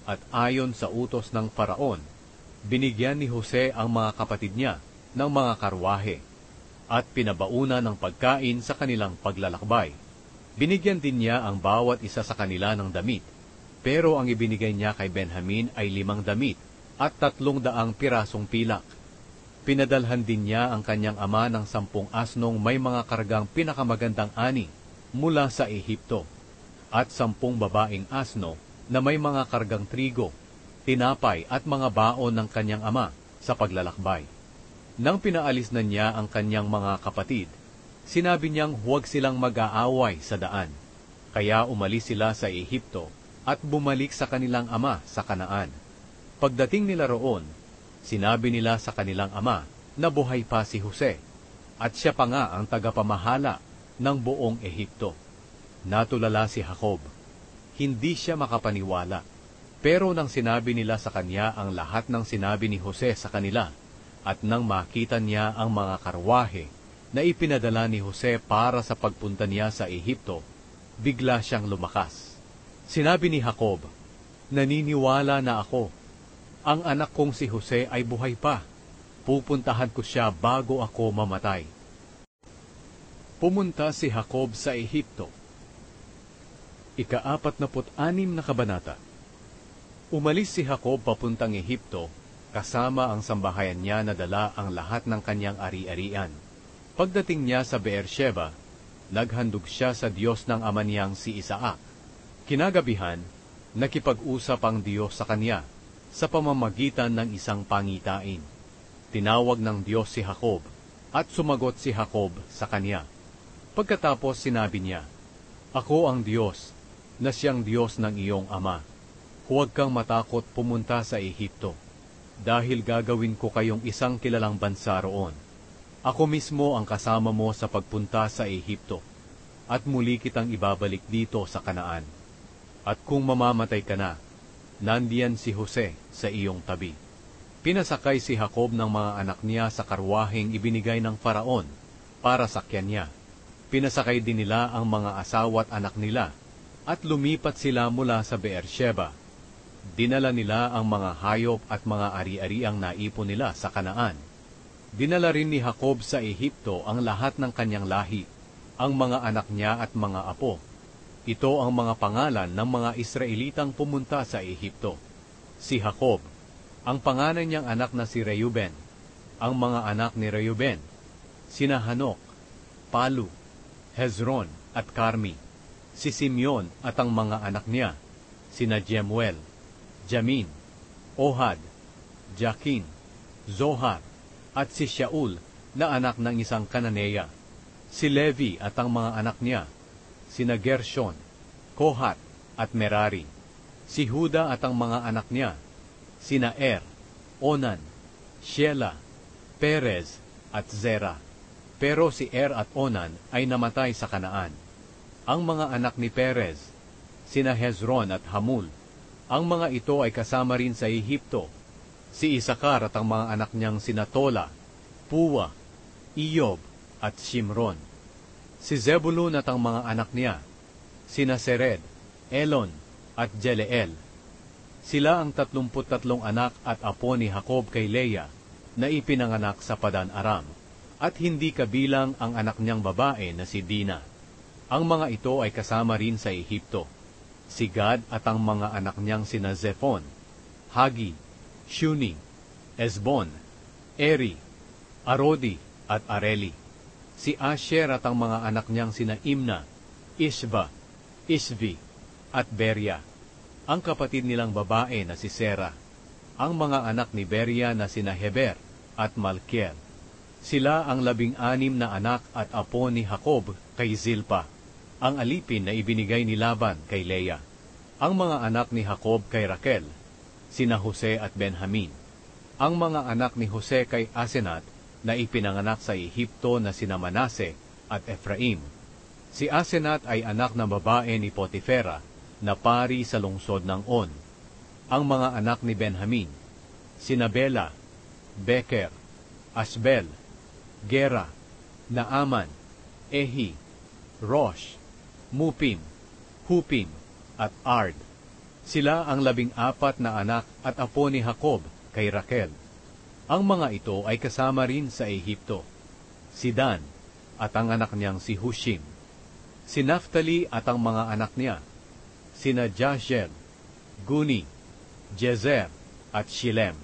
at ayon sa utos ng Faraon, binigyan ni Jose ang mga kapatid niya ng mga karwahe, at pinabauna ng pagkain sa kanilang paglalakbay. Binigyan din niya ang bawat isa sa kanila ng damit, pero ang ibinigay niya kay Benjamin ay 5 damit at 300 pirasong pilak. Pinadalhan din niya ang kanyang ama ng 10 asnong may mga kargang pinakamagandang ani mula sa Ehipto, at 10 babaeng asno na may mga kargang trigo, tinapay at mga baon ng kanyang ama sa paglalakbay. Nang pinaalis na niya ang kanyang mga kapatid, sinabi niyang huwag silang mag-aaway sa daan. Kaya umalis sila sa Ehipto at bumalik sa kanilang ama sa Kanaan. Pagdating nila roon, sinabi nila sa kanilang ama na buhay pa si Jose, at siya pa nga ang tagapamahala ng buong Ehipto. Natulala si Jacob. Hindi siya makapaniwala. Pero nang sinabi nila sa kanya ang lahat ng sinabi ni Jose sa kanila, at nang makita niya ang mga karwahe na ipinadala ni Jose para sa pagpunta niya sa Ehipto, bigla siyang lumakas. Sinabi ni Jacob, "Naniniwala na ako. Ang anak kong si Jose ay buhay pa. Pupuntahan ko siya bago ako mamatay." Pumunta si Jacob sa Ehipto. Ika-46 na kabanata. Umalis si Jacob papuntang Ehipto, kasama ang sambahayan niya na dala ang lahat ng kanyang ari-arian. Pagdating niya sa Beersheba, naghandog siya sa Diyos ng ama niyang si Isaac. Kinagabihan, nakipag-usap ang Diyos sa kanya sa pamamagitan ng isang pangitain. Tinawag ng Diyos si Jacob, at sumagot si Jacob sa kanya. Pagkatapos sinabi niya, "Ako ang Diyos, na siyang Diyos ng iyong ama. Huwag kang matakot pumunta sa Ehipto, dahil gagawin ko kayong isang kilalang bansa roon. Ako mismo ang kasama mo sa pagpunta sa Ehipto, at muli kitang ibabalik dito sa Kanaan. At kung mamamatay ka na, nandiyan si Jose sa iyong tabi." Pinasakay si Jacob ng mga anak niya sa karwaheng ibinigay ng Faraon para sakyan niya. Pinasakay din nila ang mga asawa at anak nila, at lumipat sila mula sa Beersheba. Dinala nila ang mga hayop at mga ari-ariang naipon nila sa Kanaan. Dinala rin ni Jacob sa Ehipto ang lahat ng kanyang lahi, ang mga anak niya at mga apo. Ito ang mga pangalan ng mga Israelitang pumunta sa Ehipto. Si Jacob, ang panganay niyang anak na si Reuben, ang mga anak ni Reuben, sina Hanok, Palu, Hezron at Carmi. Si Simeon at ang mga anak niya, sina Jemuel, Jamin, Ohad, Jakin, Zohar, at si Shaul na anak ng isang Kananeya. Si Levi at ang mga anak niya, sina Gershon, Kohat at Merari. Si Huda at ang mga anak niya, sina Onan, Shelah, Perez at Zerah. Pero si at Onan ay namatay sa Kanaan. Ang mga anak ni Perez, sina Hezron at Hamul. Ang mga ito ay kasama rin sa Ehipto. Si Isakar at ang mga anak niyang sina Tola, Puwa, Iyob at Shimron. Si Zebulun at ang mga anak niya, sina Sered, Elon at Jeleel. Sila ang 33 anak at apo ni Jacob kay Leah na ipinanganak sa Padan Aram, at hindi kabilang ang anak niyang babae na si Dina. Ang mga ito ay kasama rin sa Ehipto. Si Gad at ang mga anak niyang sina Zephon, Hagi, Shuni, Esbon, Eri, Arodi at Areli. Si Asher at ang mga anak niyang sina Imna, Ishba, Ishvi at Beria. Ang kapatid nilang babae na si Sera. Ang mga anak ni Beria na sina Heber at Malkiel. Sila ang 16 na anak at apo ni Jacob kay Zilpa, ang alipin na ibinigay ni Laban kay Leah. Ang mga anak ni Jacob kay Raquel, sina Jose at Benjamin. Ang mga anak ni Jose kay Asenat na ipinanganak sa Ehipto na sina Manase at Ephraim. Si Asenat ay anak ng babae ni Potifera na pari sa lungsod ng On. Ang mga anak ni Benjamin, sina Bela, Beker, Asbel, Gera, Naaman, Ehi, Rosh, Mupim, Hupim, at Ard. Sila ang 14 na anak at apo ni Jacob kay Raquel. Ang mga ito ay kasama rin sa Ehipto. Si Dan at ang anak niyang si Hushim. Si Naphtali at ang mga anak niya, sina Jashel, Guni, Jezer at Shilem.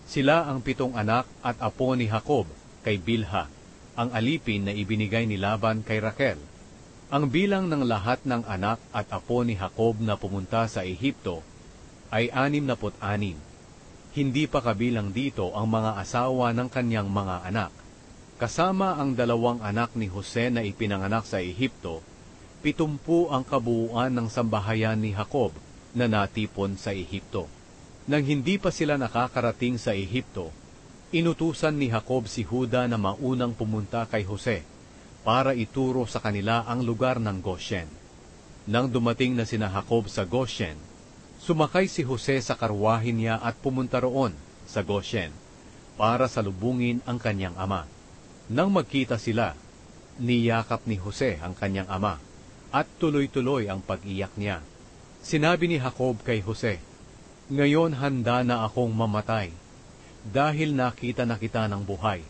Sila ang 7 anak at apo ni Jacob kay Bilha, ang alipin na ibinigay ni Laban kay Raquel. Ang bilang ng lahat ng anak at apo ni Jacob na pumunta sa Ehipto ay 66. Hindi pa kabilang dito ang mga asawa ng kanyang mga anak. Kasama ang 2 anak ni Jose na ipinanganak sa Ehipto, 70 ang kabuuan ng sambahayan ni Jacob na natipon sa Ehipto. Nang hindi pa sila nakakarating sa Ehipto, inutusan ni Jacob si Juda na maunang pumunta kay Jose para ituro sa kanila ang lugar ng Goshen. Nang dumating na sina Jacob sa Goshen, sumakay si Jose sa karwahin niya at pumunta roon sa Goshen para salubungin ang kanyang ama. Nang magkita sila, niyakap ni Jose ang kanyang ama at tuloy-tuloy ang pag-iyak niya. Sinabi ni Jacob kay Jose, "Ngayon handa na akong mamatay, dahil nakita na kita ng buhay."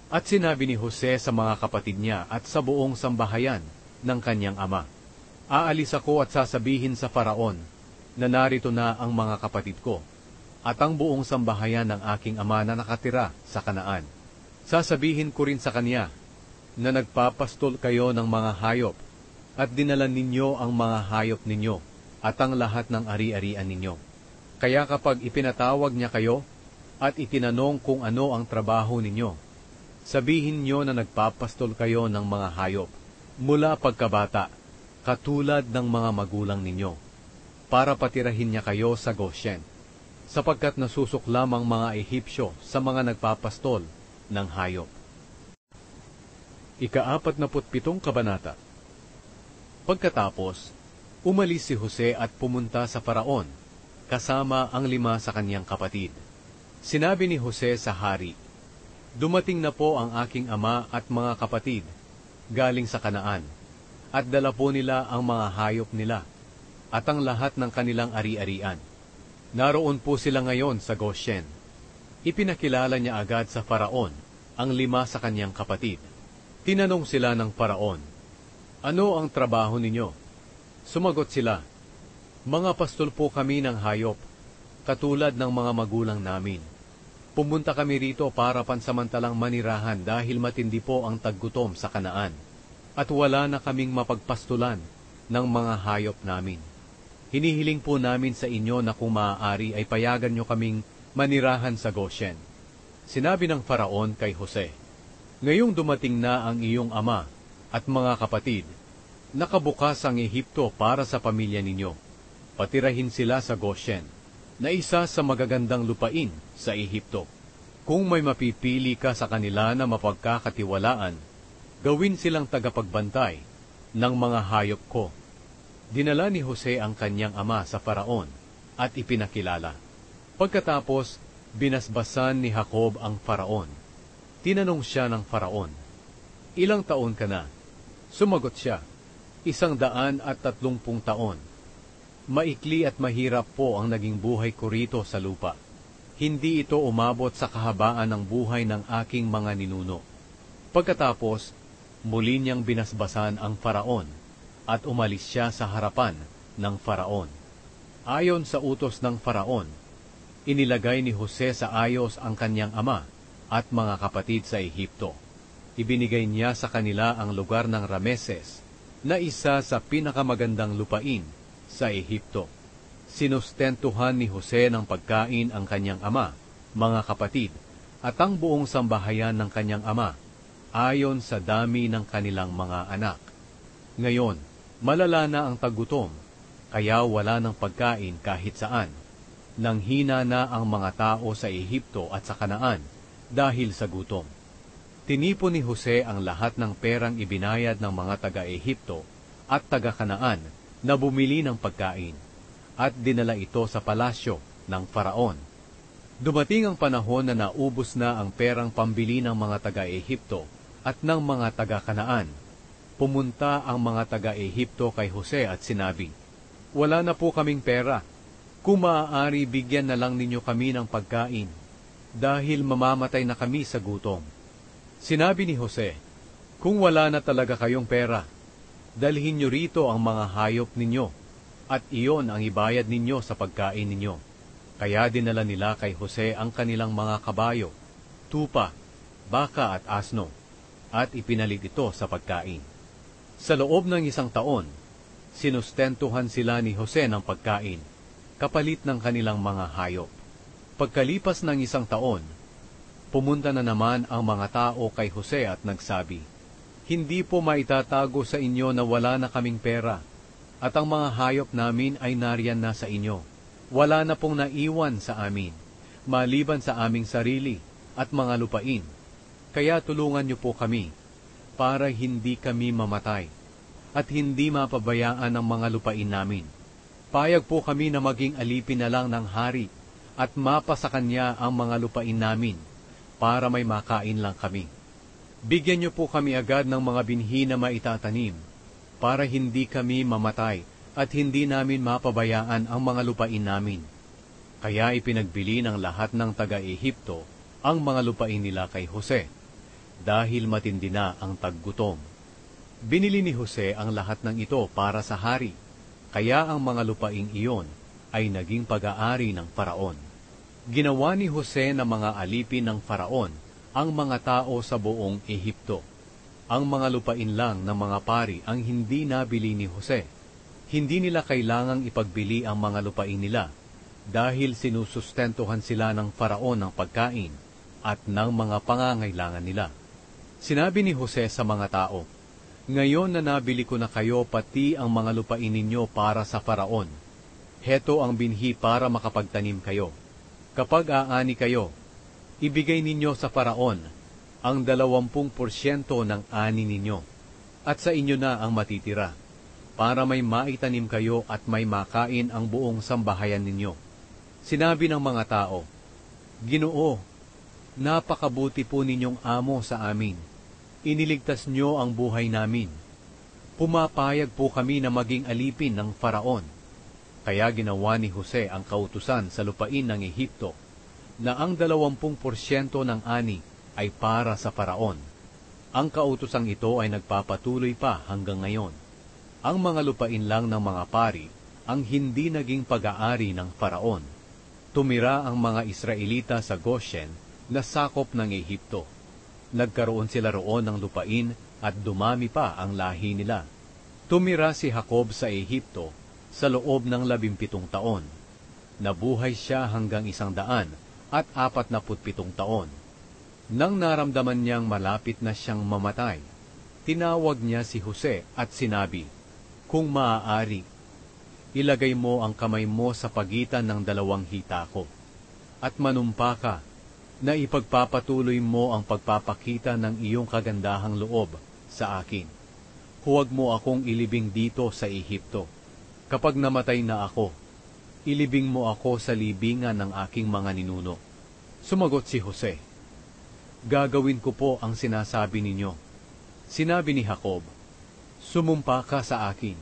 At sinabi ni Jose sa mga kapatid niya at sa buong sambahayan ng kanyang ama, "Aalis ako at sasabihin sa Faraon na narito na ang mga kapatid ko at ang buong sambahayan ng aking ama na nakatira sa Kanaan. Sasabihin ko rin sa kanya na nagpapastol kayo ng mga hayop at dinala ninyo ang mga hayop ninyo at ang lahat ng ari-arian ninyo. Kaya kapag ipinatawag niya kayo at itinanong kung ano ang trabaho ninyo, sabihin niyo na nagpapastol kayo ng mga hayop mula pagkabata, katulad ng mga magulang ninyo, para patirahin niya kayo sa Goshen, sapagkat nasusok lamang mga Ehipsyo sa mga nagpapastol ng hayop." Ika-47 kabanata. Pagkatapos, umalis si Jose at pumunta sa Faraon, kasama ang 5 sa kanyang kapatid. Sinabi ni Jose sa hari, "Dumating na po ang aking ama at mga kapatid, galing sa Kanaan, at dala po nila ang mga hayop nila, at ang lahat ng kanilang ari-arian. Naroon po sila ngayon sa Goshen." Ipinakilala niya agad sa Faraon ang 5 sa kanyang kapatid. Tinanong sila ng Faraon, "Ano ang trabaho ninyo?" Sumagot sila, "Mga pastol po kami ng hayop, katulad ng mga magulang namin. Pumunta kami rito para pansamantalang manirahan dahil matindi po ang taggutom sa Kanaan, at wala na kaming mapagpastulan ng mga hayop namin. Hinihiling po namin sa inyo na kung maaari ay payagan nyo kaming manirahan sa Goshen." Sinabi ng Faraon kay Jose, "Ngayong dumating na ang iyong ama at mga kapatid, nakabukas ang Ehipto para sa pamilya ninyo. Patirahin sila sa Goshen, na isa sa magagandang lupain sa Ehipto. Kung may mapipili ka sa kanila na mapagkakatiwalaan, gawin silang tagapagbantay ng mga hayop ko." Dinala ni Jose ang kanyang ama sa Faraon at ipinakilala. Pagkatapos, binasbasan ni Jacob ang Faraon. Tinanong siya ng Faraon, "Ilang taon ka na?" Sumagot siya, 130 taon. "Maikli at mahirap po ang naging buhay ko rito sa lupa. Hindi ito umabot sa kahabaan ng buhay ng aking mga ninuno." Pagkatapos, muli niyang binasbasan ang Faraon at umalis siya sa harapan ng Faraon. Ayon sa utos ng Faraon, inilagay ni Jose sa ayos ang kanyang ama at mga kapatid sa Ehipto. Ibinigay niya sa kanila ang lugar ng Rameses, na isa sa pinakamagandang lupain sa Ehipto. Sinustentuhan ni Jose ng pagkain ang kanyang ama, mga kapatid, at ang buong sambahayan ng kanyang ama, ayon sa dami ng kanilang mga anak. Ngayon, malala na ang taggutom, kaya wala ng pagkain kahit saan. Nanghina na ang mga tao sa Ehipto at sa Kanaan dahil sa gutom. Tinipon ni Jose ang lahat ng perang ibinayad ng mga taga-Ehipto at taga-Kanaan na bumili ng pagkain, at dinala ito sa palasyo ng Faraon. Dumating ang panahon na naubos na ang perang pambili ng mga taga-Ehipto at ng mga taga-Kanaan. Pumunta ang mga taga-Ehipto kay Jose at sinabi, "Wala na po kaming pera. Kung maaari, bigyan na lang ninyo kami ng pagkain, dahil mamamatay na kami sa gutom." Sinabi ni Jose, "Kung wala na talaga kayong pera, dalhin nyo rito ang mga hayop ninyo, at iyon ang ibayad ninyo sa pagkain ninyo." Kaya dinala nila kay Jose ang kanilang mga kabayo, tupa, baka at asno, at ipinalit ito sa pagkain. Sa loob ng 1 taon, sinustentuhan sila ni Jose ng pagkain, kapalit ng kanilang mga hayop. Pagkalipas ng 1 taon, pumunta na naman ang mga tao kay Jose at nagsabi, "Hindi po maitatago sa inyo na wala na kaming pera. at ang mga hayop namin ay nariyan na sa inyo. Wala na pong naiwan sa amin, maliban sa aming sarili at mga lupain. Kaya tulungan niyo po kami, para hindi kami mamatay, at hindi mapabayaan ang mga lupain namin. Payag po kami na maging alipin na lang ng hari, at mapa sa kanya ang mga lupain namin, para may makain lang kami. Bigyan niyo po kami agad ng mga binhi na maitatanim, para hindi kami mamatay, at hindi namin mapabayaan ang mga lupain namin. Kaya ipinagbili ng lahat ng taga-Ehipto ang mga lupain nila kay Jose, dahil matindi na ang taggutom. Binili ni Jose ang lahat ng ito para sa hari, kaya ang mga lupaing iyon ay naging pag-aari ng Faraon. Ginawa ni Jose na mga alipin ng Faraon ang mga tao sa buong Ehipto. Ang mga lupain lang ng mga pari ang hindi nabili ni Jose. Hindi nila kailangang ipagbili ang mga lupain nila dahil sinusustentuhan sila ng Faraon ng pagkain at ng mga pangangailangan nila. Sinabi ni Jose sa mga tao, "Ngayon na nabili ko na kayo pati ang mga lupain ninyo para sa Faraon, heto ang binhi para makapagtanim kayo. Kapag aani kayo, ibigay ninyo sa Faraon ang 20% ng ani ninyo, at sa inyo na ang matitira, para may maitanim kayo at may makain ang buong sambahayan ninyo." Sinabi ng mga tao, "Ginoo, napakabuti po ninyong amo sa amin. Iniligtas nyo ang buhay namin. Pumapayag po kami na maging alipin ng Faraon." Kaya ginawa ni Jose ang kautusan sa lupain ng Ehipto, na ang 20% ng ani ay para sa Faraon. Ang kautusang ito ay nagpapatuloy pa hanggang ngayon. Ang mga lupain lang ng mga pari ang hindi naging pag-aari ng Faraon. Tumira ang mga Israelita sa Goshen na sakop ng Ehipto. Nagkaroon sila roon ng lupain at dumami pa ang lahi nila. Tumira si Jacob sa Ehipto sa loob ng 17 taon. Nabuhay siya hanggang 147 taon. Nang naramdaman niyang malapit na siyang mamatay, tinawag niya si Jose at sinabi, "Kung maaari, ilagay mo ang kamay mo sa pagitan ng 2 hita ko, at manumpa ka na ipagpapatuloy mo ang pagpapakita ng iyong kagandahang loob sa akin. Huwag mo akong ilibing dito sa Ehipto. Kapag namatay na ako, ilibing mo ako sa libingan ng aking mga ninuno." Sumagot si Jose, "Gagawin ko po ang sinasabi ninyo." Sinabi ni Jacob, "Sumumpa ka sa akin."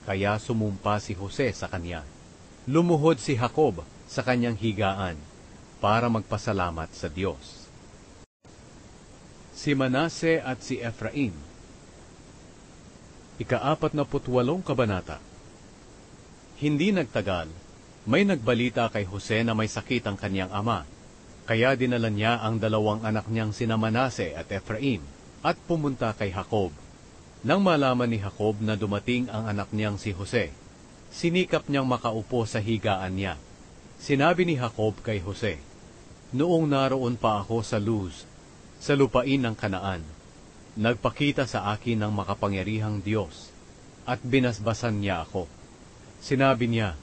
Kaya sumumpa si Jose sa kanya. Lumuhod si Jacob sa kanyang higaan para magpasalamat sa Diyos. Si Manase at si Efraim. Ika-48 kabanata. Hindi nagtagal, may nagbalita kay Jose na may sakit ang kanyang ama. Kaya dinala niya ang 2 anak niyang sina Manase at Efraim at pumunta kay Jacob. Nang malaman ni Jacob na dumating ang anak niyang si Jose, sinikap niyang makaupo sa higaan niya. Sinabi ni Jacob kay Jose, "Noong naroon pa ako sa Luz, sa lupain ng Kanaan, nagpakita sa akin ng makapangyarihang Diyos, at binasbasan niya ako. Sinabi niya,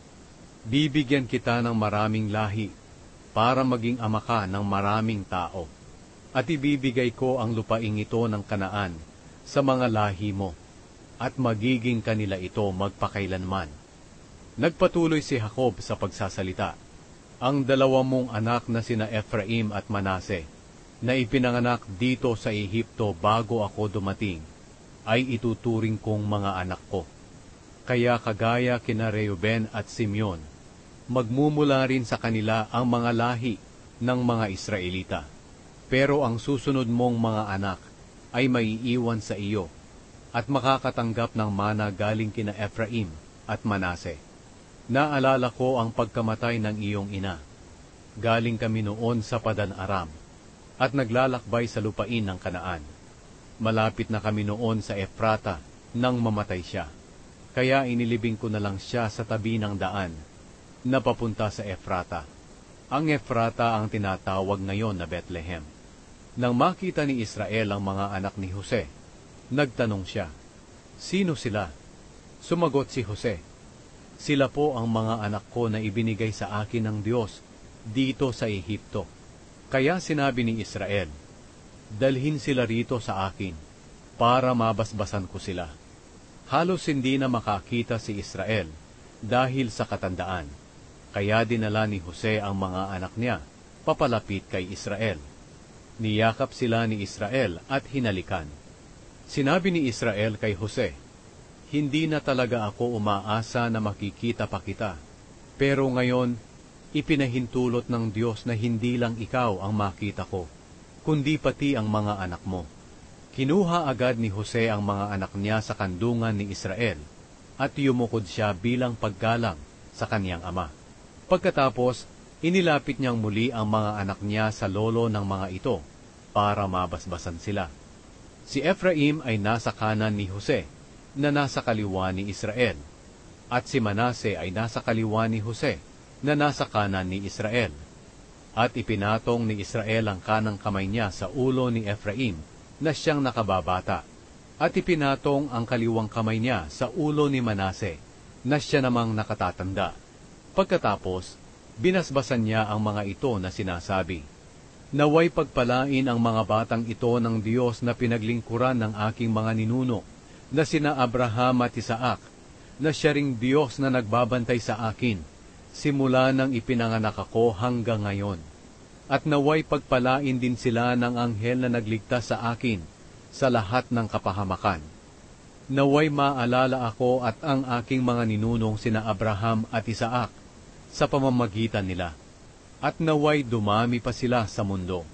bibigyan kita ng maraming lahi, para maging ama ka ng maraming tao, at ibibigay ko ang lupaing ito ng Kanaan sa mga lahi mo, at magiging kanila ito magpakailanman." Nagpatuloy si Jacob sa pagsasalita, "Ang 2 mong anak na sina Efraim at Manase, na ipinanganak dito sa Ehipto bago ako dumating, ay ituturing kong mga anak ko. Kaya kagaya kina Reuben at Simeon, magmumula rin sa kanila ang mga lahi ng mga Israelita. Pero ang susunod mong mga anak ay maiiwan sa iyo, at makakatanggap ng mana galing kina Efraim at Manase. Naalala ko ang pagkamatay ng iyong ina. Galing kami noon sa Padan Aram, at naglalakbay sa lupain ng Kanaan. Malapit na kami noon sa Efrata nang mamatay siya. Kaya inilibing ko na lang siya sa tabi ng daan na papunta sa Efrata. Ang Efrata ang tinatawag ngayon na Bethlehem." Nang makita ni Israel ang mga anak ni Jose, nagtanong siya, "Sino sila?" Sumagot si Jose, "Sila po ang mga anak ko na ibinigay sa akin ng Diyos dito sa Ehipto." Kaya sinabi ni Israel, "Dalhin sila rito sa akin para mabasbasan ko sila." Halos hindi na makakita si Israel dahil sa katandaan. Kaya dinala ni Jose ang mga anak niya papalapit kay Israel. Niyakap sila ni Israel at hinalikan. Sinabi ni Israel kay Jose, "Hindi na talaga ako umaasa na makikita pa kita. Pero ngayon, ipinahintulot ng Diyos na hindi lang ikaw ang makita ko, kundi pati ang mga anak mo." Kinuha agad ni Jose ang mga anak niya sa kandungan ni Israel at yumukod siya bilang paggalang sa kaniyang ama. Pagkatapos, inilapit niyang muli ang mga anak niya sa lolo ng mga ito para mabasbasan sila. Si Ephraim ay nasa kanan ni Jose na nasa kaliwa ni Israel, at si Manase ay nasa kaliwa ni Jose na nasa kanan ni Israel. At ipinatong ni Israel ang kanang kamay niya sa ulo ni Ephraim na siyang nakababata, at ipinatong ang kaliwang kamay niya sa ulo ni Manase na siya namang nakatatanda. Pagkatapos, binasbasan niya ang mga ito na sinasabi, "Naway pagpalain ang mga batang ito ng Diyos na pinaglingkuran ng aking mga ninuno, na sina Abraham at Isaac, na siya ring Diyos na nagbabantay sa akin, simula nang ipinanganak ako hanggang ngayon. At naway pagpalain din sila ng anghel na nagligtas sa akin sa lahat ng kapahamakan. Naway maalala ako at ang aking mga ninunong sina Abraham at Isaac sa pamamagitan nila, at naway dumami pa sila sa mundo."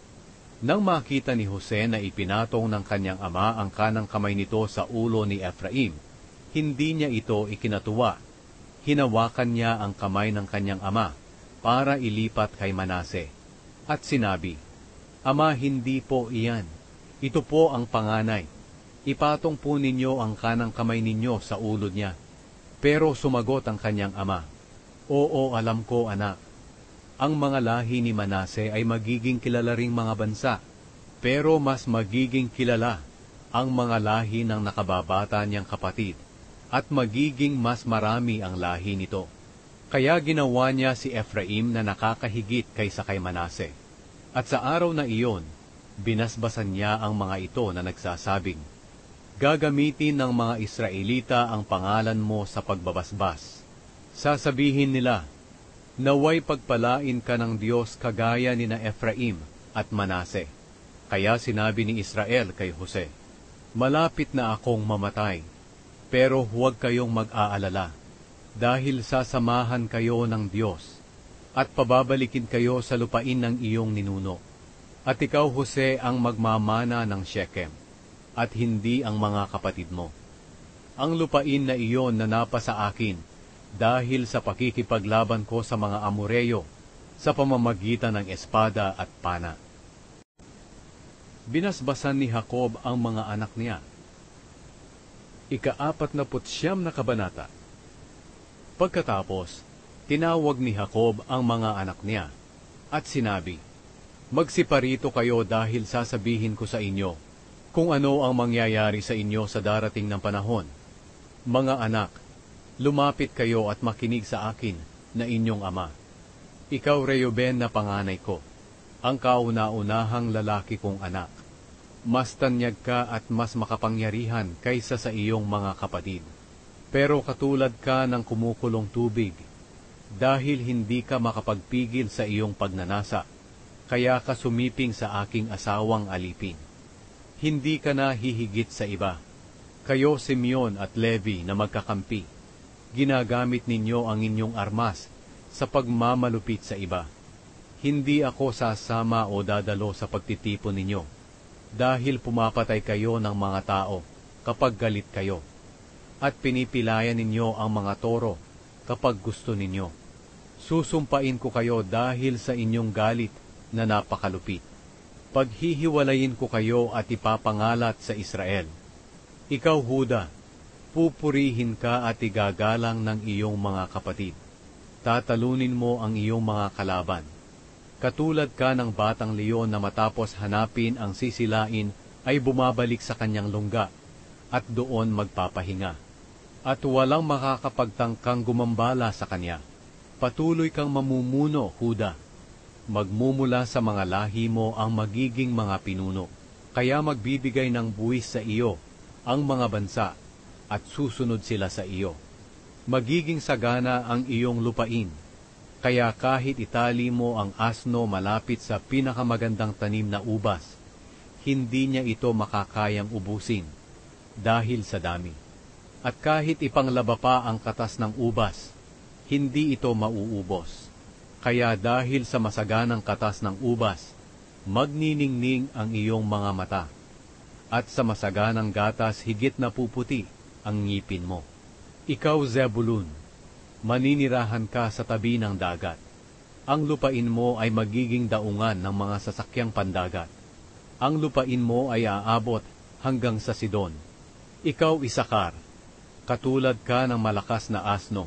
Nang makita ni Jose na ipinatong ng kanyang ama ang kanang kamay nito sa ulo ni Ephraim, hindi niya ito ikinatuwa. Hinawakan niya ang kamay ng kanyang ama para ilipat kay Manase, at sinabi, "Ama, hindi po iyan. Ito po ang panganay. Ipatong po ninyo ang kanang kamay ninyo sa ulo niya." Pero sumagot ang kanyang ama, "Oo, alam ko, anak. Ang mga lahi ni Manase ay magiging kilala ring mga bansa, pero mas magiging kilala ang mga lahi ng nakababata niyang kapatid, at magiging mas marami ang lahi nito." Kaya ginawa niya si Ephraim na nakakahigit kaysa kay Manase. At sa araw na iyon, binasbasan niya ang mga ito na nagsasabing, "Gagamitin ng mga Israelita ang pangalan mo sa pagbabasbas. Sasabihin nila, naway pagpalain ka ng Diyos kagaya ni na Ephraim at Manase." Kaya sinabi ni Israel kay Jose, "Malapit na akong mamatay, pero huwag kayong mag-aalala, dahil sasamahan kayo ng Diyos, at pababalikin kayo sa lupain ng iyong ninuno. At ikaw, Jose, ang magmamana ng Shechem, at hindi ang mga kapatid mo. Ang lupain na iyon na napa sa akin, dahil sa pakikipaglaban ko sa mga Amoreyo, sa pamamagitan ng espada at pana." Binasbasan ni Jacob ang mga anak niya. Ika-49 na kabanata. Pagkatapos, tinawag ni Jacob ang mga anak niya, at sinabi, "Magsiparito kayo dahil sasabihin ko sa inyo kung ano ang mangyayari sa inyo sa darating ng panahon. Mga anak, lumapit kayo at makinig sa akin na inyong ama. Ikaw, Reuben, na panganay ko, ang kauna-unahang lalaki kong anak. Mas tanyag ka at mas makapangyarihan kaysa sa iyong mga kapatid. Pero katulad ka ng kumukulong tubig, dahil hindi ka makapagpigil sa iyong pagnanasa, kaya ka sumiping sa aking asawang alipin. Hindi ka na hihigit sa iba. Kayo, Simeon at Levi, na magkakampi, ginagamit ninyo ang inyong armas sa pagmamalupit sa iba. Hindi ako sasama o dadalo sa pagtitipon ninyo, dahil pumapatay kayo ng mga tao kapag galit kayo, at pinipilayan ninyo ang mga toro kapag gusto ninyo. Susumpain ko kayo dahil sa inyong galit na napakalupit. Paghihiwalayin ko kayo at ipapangalat sa Israel. Ikaw, Huda, pupurihin ka at igagalang ng iyong mga kapatid. Tatalunin mo ang iyong mga kalaban. Katulad ka ng batang leon na matapos hanapin ang sisilain ay bumabalik sa kanyang lungga at doon magpapahinga. at walang makakapagtangkang gumambala sa kanya. Patuloy kang mamumuno, Huda. Magmumula sa mga lahi mo ang magiging mga pinuno. Kaya magbibigay ng buwis sa iyo ang mga bansa at susunod sila sa iyo. Magiging sagana ang iyong lupain. Kaya kahit itali mo ang asno malapit sa pinakamagandang tanim na ubas, hindi niya ito makakayang ubusin dahil sa dami. At kahit ipanglaba pa ang katas ng ubas, hindi ito mauubos. Kaya dahil sa masaganang katas ng ubas, magniningning ang iyong mga mata. At sa masaganang gatas higit na puputi ang ngipin mo. Ikaw, Zebulun, maninirahan ka sa tabi ng dagat. Ang lupain mo ay magiging daungan ng mga sasakyang pandagat. Ang lupain mo ay aabot hanggang sa Sidon. Ikaw, Isakar, katulad ka ng malakas na asno,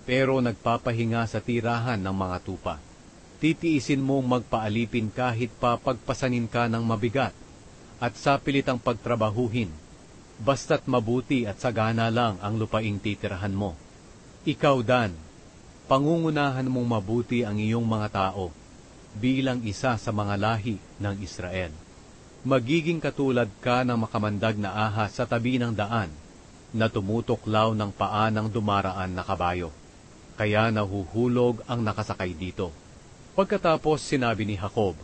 pero nagpapahinga sa tirahan ng mga tupa. Titiisin mong magpaalipin kahit pa pagpasanin ka ng mabigat, at sapilit ang pagtrabahuhin, basta't mabuti at sagana lang ang lupaing titirahan mo. Ikaw, Dan, pangungunahan mong mabuti ang iyong mga tao, bilang isa sa mga lahi ng Israel. Magiging katulad ka ng makamandag na ahas sa tabi ng daan, na tumutuklaw ng paa ng dumaraan na kabayo. Kaya nahuhulog ang nakasakay dito. Pagkatapos sinabi ni Jacob,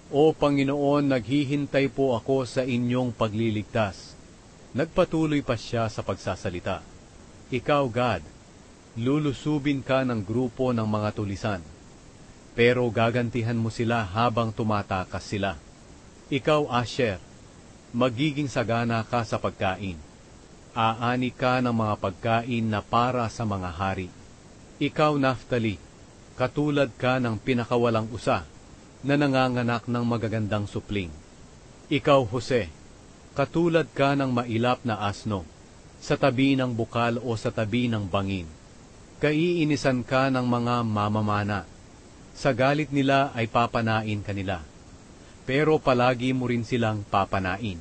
O Panginoon, naghihintay po ako sa inyong pagliligtas. Nagpatuloy pa siya sa pagsasalita. Ikaw, Gad, lulusubin ka ng grupo ng mga tulisan, pero gagantihan mo sila habang tumatakas sila. Ikaw, Asher, magiging sagana ka sa pagkain. Aani ka ng mga pagkain na para sa mga hari. Ikaw, Naphtali, katulad ka ng pinakawalang usa, na nanganganak ng magagandang supling. Ikaw, Jose, katulad ka ng mailap na asno, sa tabi ng bukal o sa tabi ng bangin. Kaiinisan ka ng mga mamamana. Sa galit nila ay papanain kanila, pero palagi mo rin silang papanain.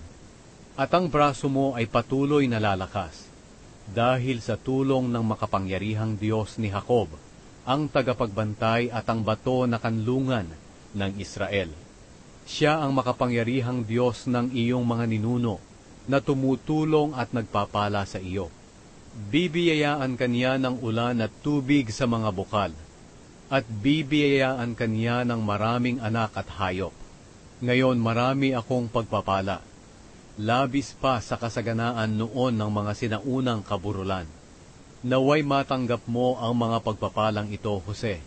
At ang braso mo ay patuloy na lalakas, dahil sa tulong ng makapangyarihang Diyos ni Jacob, ang tagapagbantay at ang bato na kanlungan ng Israel. Siya ang makapangyarihang Diyos ng iyong mga ninuno, na tumutulong at nagpapala sa iyo. Bibiyayaan kanya ng ulan at tubig sa mga bukal, at bibiyayaan kanya ng maraming anak at hayop. Ngayon marami akong pagpapala, labis pa sa kasaganaan noon ng mga sinaunang kaburulan. Naway matanggap mo ang mga pagpapalang ito, Jose,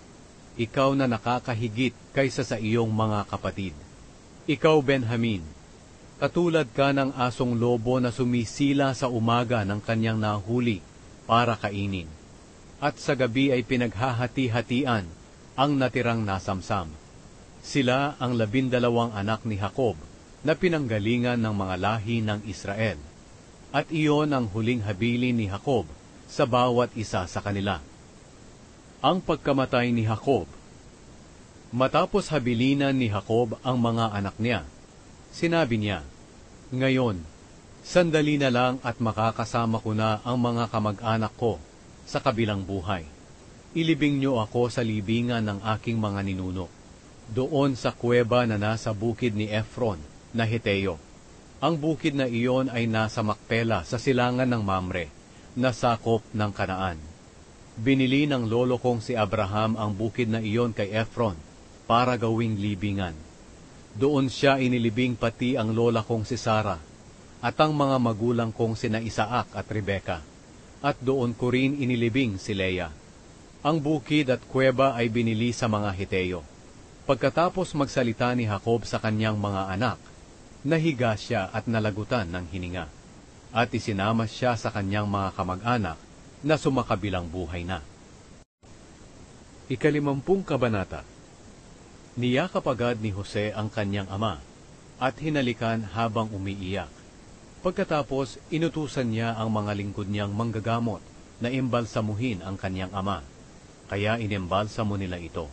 ikaw na nakakahigit kaysa sa iyong mga kapatid. Ikaw, Benjamin, katulad ka ng asong lobo na sumisila sa umaga ng kanyang nahuli para kainin, at sa gabi ay pinaghahati-hatian ang natirang nasamsam. Sila ang 12 anak ni Jacob, na pinanggalingan ng mga lahi ng Israel, at iyon ang huling habilin ni Jacob sa bawat isa sa kanila. Ang pagkamatay ni Jacob. Matapos habilinan ni Jacob ang mga anak niya, sinabi niya, Ngayon, sandali na lang at makakasama ko na ang mga kamag-anak ko sa kabilang buhay. Ilibing niyo ako sa libingan ng aking mga ninuno, doon sa kuweba na nasa bukid ni Efron na Heteo. Ang bukid na iyon ay nasa Makpela sa silangan ng Mamre, na sakop ng Kanaan. Binili ng lolo kong si Abraham ang bukid na iyon kay Efron para gawing libingan. Doon siya inilibing pati ang lola kong si Sara at ang mga magulang kong sina Isaac at Rebeka, at doon ko rin inilibing si Leah. Ang bukid at kuweba ay binili sa mga Heteo. Pagkatapos magsalita ni Jacob sa kanyang mga anak, nahiga siya at nalagutan ng hininga, at isinama siya sa kanyang mga kamag-anak na sumakabilang buhay na. 50 kabanata. Niyakap agad ni Jose ang kanyang ama, at hinalikan habang umiiyak. Pagkatapos, inutusan niya ang mga lingkod niyang manggagamot na imbalsamuhin ang kanyang ama, kaya inimbalsamo nila ito.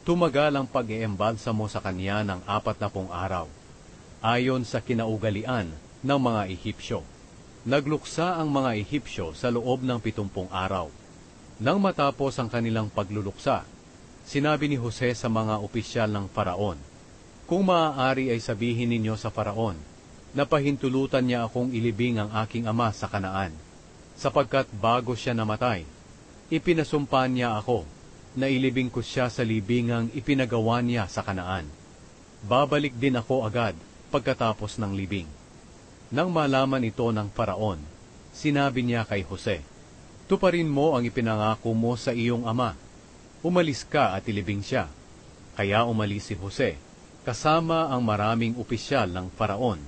Tumagal ang pag-iembalsamo sa kanya ng 40 araw, ayon sa kinaugalian ng mga Ehipsyo. Nagluksa ang mga Ehipsyo sa loob ng 70 araw. Nang matapos ang kanilang pagluluksa, sinabi ni Jose sa mga opisyal ng Faraon, "Kung maaari ay sabihin ninyo sa Faraon, na pahintulutan niya akong ilibing ang aking ama sa Kanaan, sapagkat bago siya namatay, ipinasumpa niya ako na ilibing ko siya sa libingang ipinagawa niya sa Kanaan. Babalik din ako agad pagkatapos ng libing." Nang malaman ito ng Faraon, sinabi niya kay Jose, "Tuparin mo ang ipinangako mo sa iyong ama. Umalis ka at ilibing siya." Kaya umalis si Jose, kasama ang maraming opisyal ng Faraon,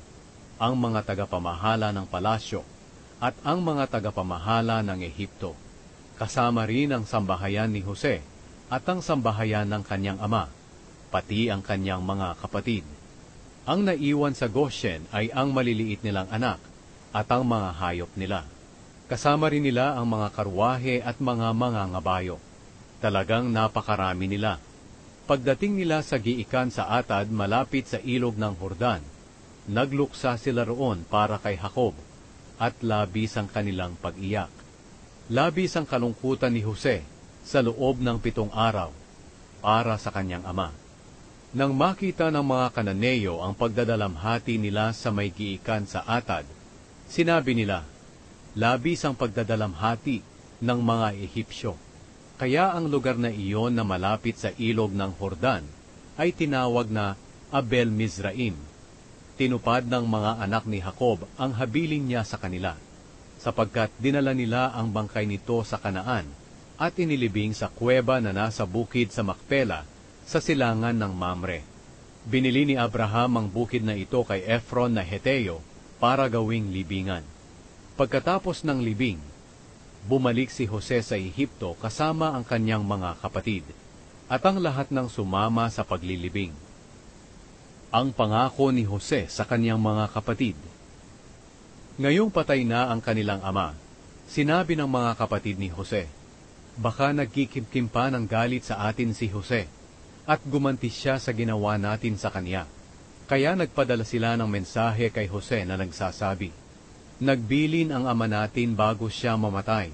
ang mga tagapamahala ng palasyo, at ang mga tagapamahala ng Ehipto. Kasama rin ang sambahayan ni Jose at ang sambahayan ng kanyang ama, pati ang kanyang mga kapatid. Ang naiwan sa Goshen ay ang maliliit nilang anak at ang mga hayop nila. Kasama rin nila ang mga karwahe at mga mangangabayo. Talagang napakarami nila. Pagdating nila sa giikan sa Atad malapit sa ilog ng Hordan, nagluksa sila roon para kay Jacob, at labis ang kanilang pag-iyak. Labis ang kalungkutan ni Jose sa loob ng 7 araw para sa kanyang ama. Nang makita ng mga Kananeo ang pagdadalamhati nila sa may giikan sa Atad, sinabi nila, "Labis ang pagdadalamhati ng mga Ehipsyo." Kaya ang lugar na iyon na malapit sa ilog ng Hordan ay tinawag na Abel Mizraim. Tinupad ng mga anak ni Jacob ang habiling niya sa kanila, sapagkat dinala nila ang bangkay nito sa Kanaan at inilibing sa kuweba na nasa bukid sa Macpela sa silangan ng Mamre. Binili ni Abraham ang bukid na ito kay Ephron na Heteo para gawing libingan. Pagkatapos ng libing, bumalik si Jose sa Ehipto kasama ang kanyang mga kapatid at ang lahat ng sumama sa paglilibing. Ang pangako ni Jose sa kanyang mga kapatid. Ngayong patay na ang kanilang ama, sinabi ng mga kapatid ni Jose, "Baka nagkikimkim pa ng galit sa atin si Jose, at gumanti siya sa ginawa natin sa kanya." Kaya nagpadala sila ng mensahe kay Jose na nagsasabi, "Nagbilin ang ama natin bago siya mamatay,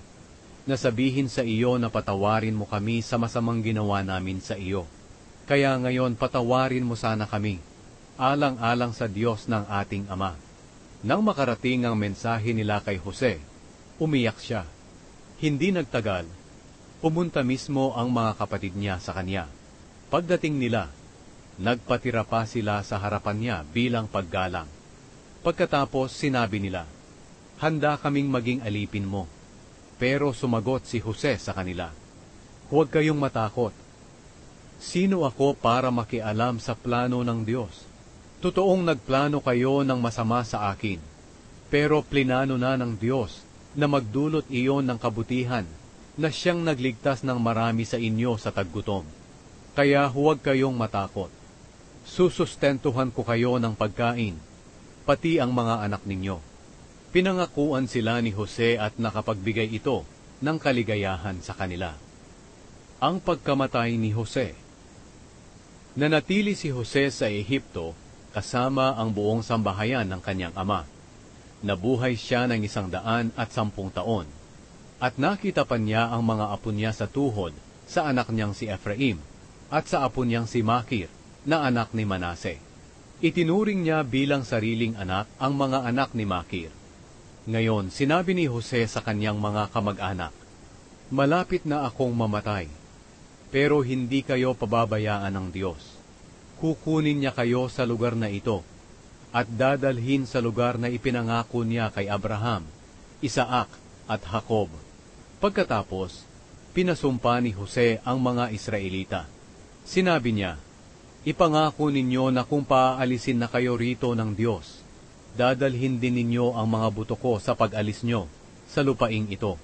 na sabihin sa iyo na patawarin mo kami sa masamang ginawa namin sa iyo. Kaya ngayon patawarin mo sana kami, alang-alang sa Diyos ng ating ama." Nang makarating ang mensahe nila kay Jose, umiyak siya. Hindi nagtagal, pumunta mismo ang mga kapatid niya sa kanya. Pagdating nila, nagpatira pa sila sa harapan niya bilang paggalang. Pagkatapos sinabi nila, "Handa kaming maging alipin mo." Pero sumagot si Jose sa kanila, "Huwag kayong matakot. Sino ako para makialam sa plano ng Diyos? Totoong nagplano kayo ng masama sa akin, pero plinano na ng Diyos na magdulot iyon ng kabutihan, na siyang nagligtas ng marami sa inyo sa taggutom. Kaya huwag kayong matakot. Susustentuhan ko kayo ng pagkain, pati ang mga anak ninyo." Pinangakuan sila ni Jose at nakapagbigay ito ng kaligayahan sa kanila. Ang pagkamatay ni Jose. Nanatili si Jose sa Ehipto kasama ang buong sambahayan ng kanyang ama. Nabuhay siya ng 110 taon, at nakita pa niya ang mga apo niya sa tuhod sa anak niyang si Ephraim, at sa apo niyang si Makir, na anak ni Manase. Itinuring niya bilang sariling anak ang mga anak ni Makir. Ngayon, sinabi ni Jose sa kanyang mga kamag-anak, "Malapit na akong mamatay, pero hindi kayo pababayaan ng Diyos. Kukunin niya kayo sa lugar na ito, at dadalhin sa lugar na ipinangako niya kay Abraham, Isaac at Jacob." Pagkatapos, pinasumpa ni Jose ang mga Israelita. Sinabi niya, "Ipangako ninyo na kung paaalisin na kayo rito ng Diyos, dadalhin din ninyo ang mga buto ko sa pag-alis nyo sa lupaing ito."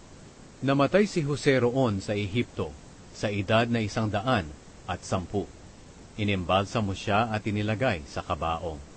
Namatay si Jose roon sa Ehipto, sa edad na 110. Inimbalsa mo siya at inilagay sa kabaong.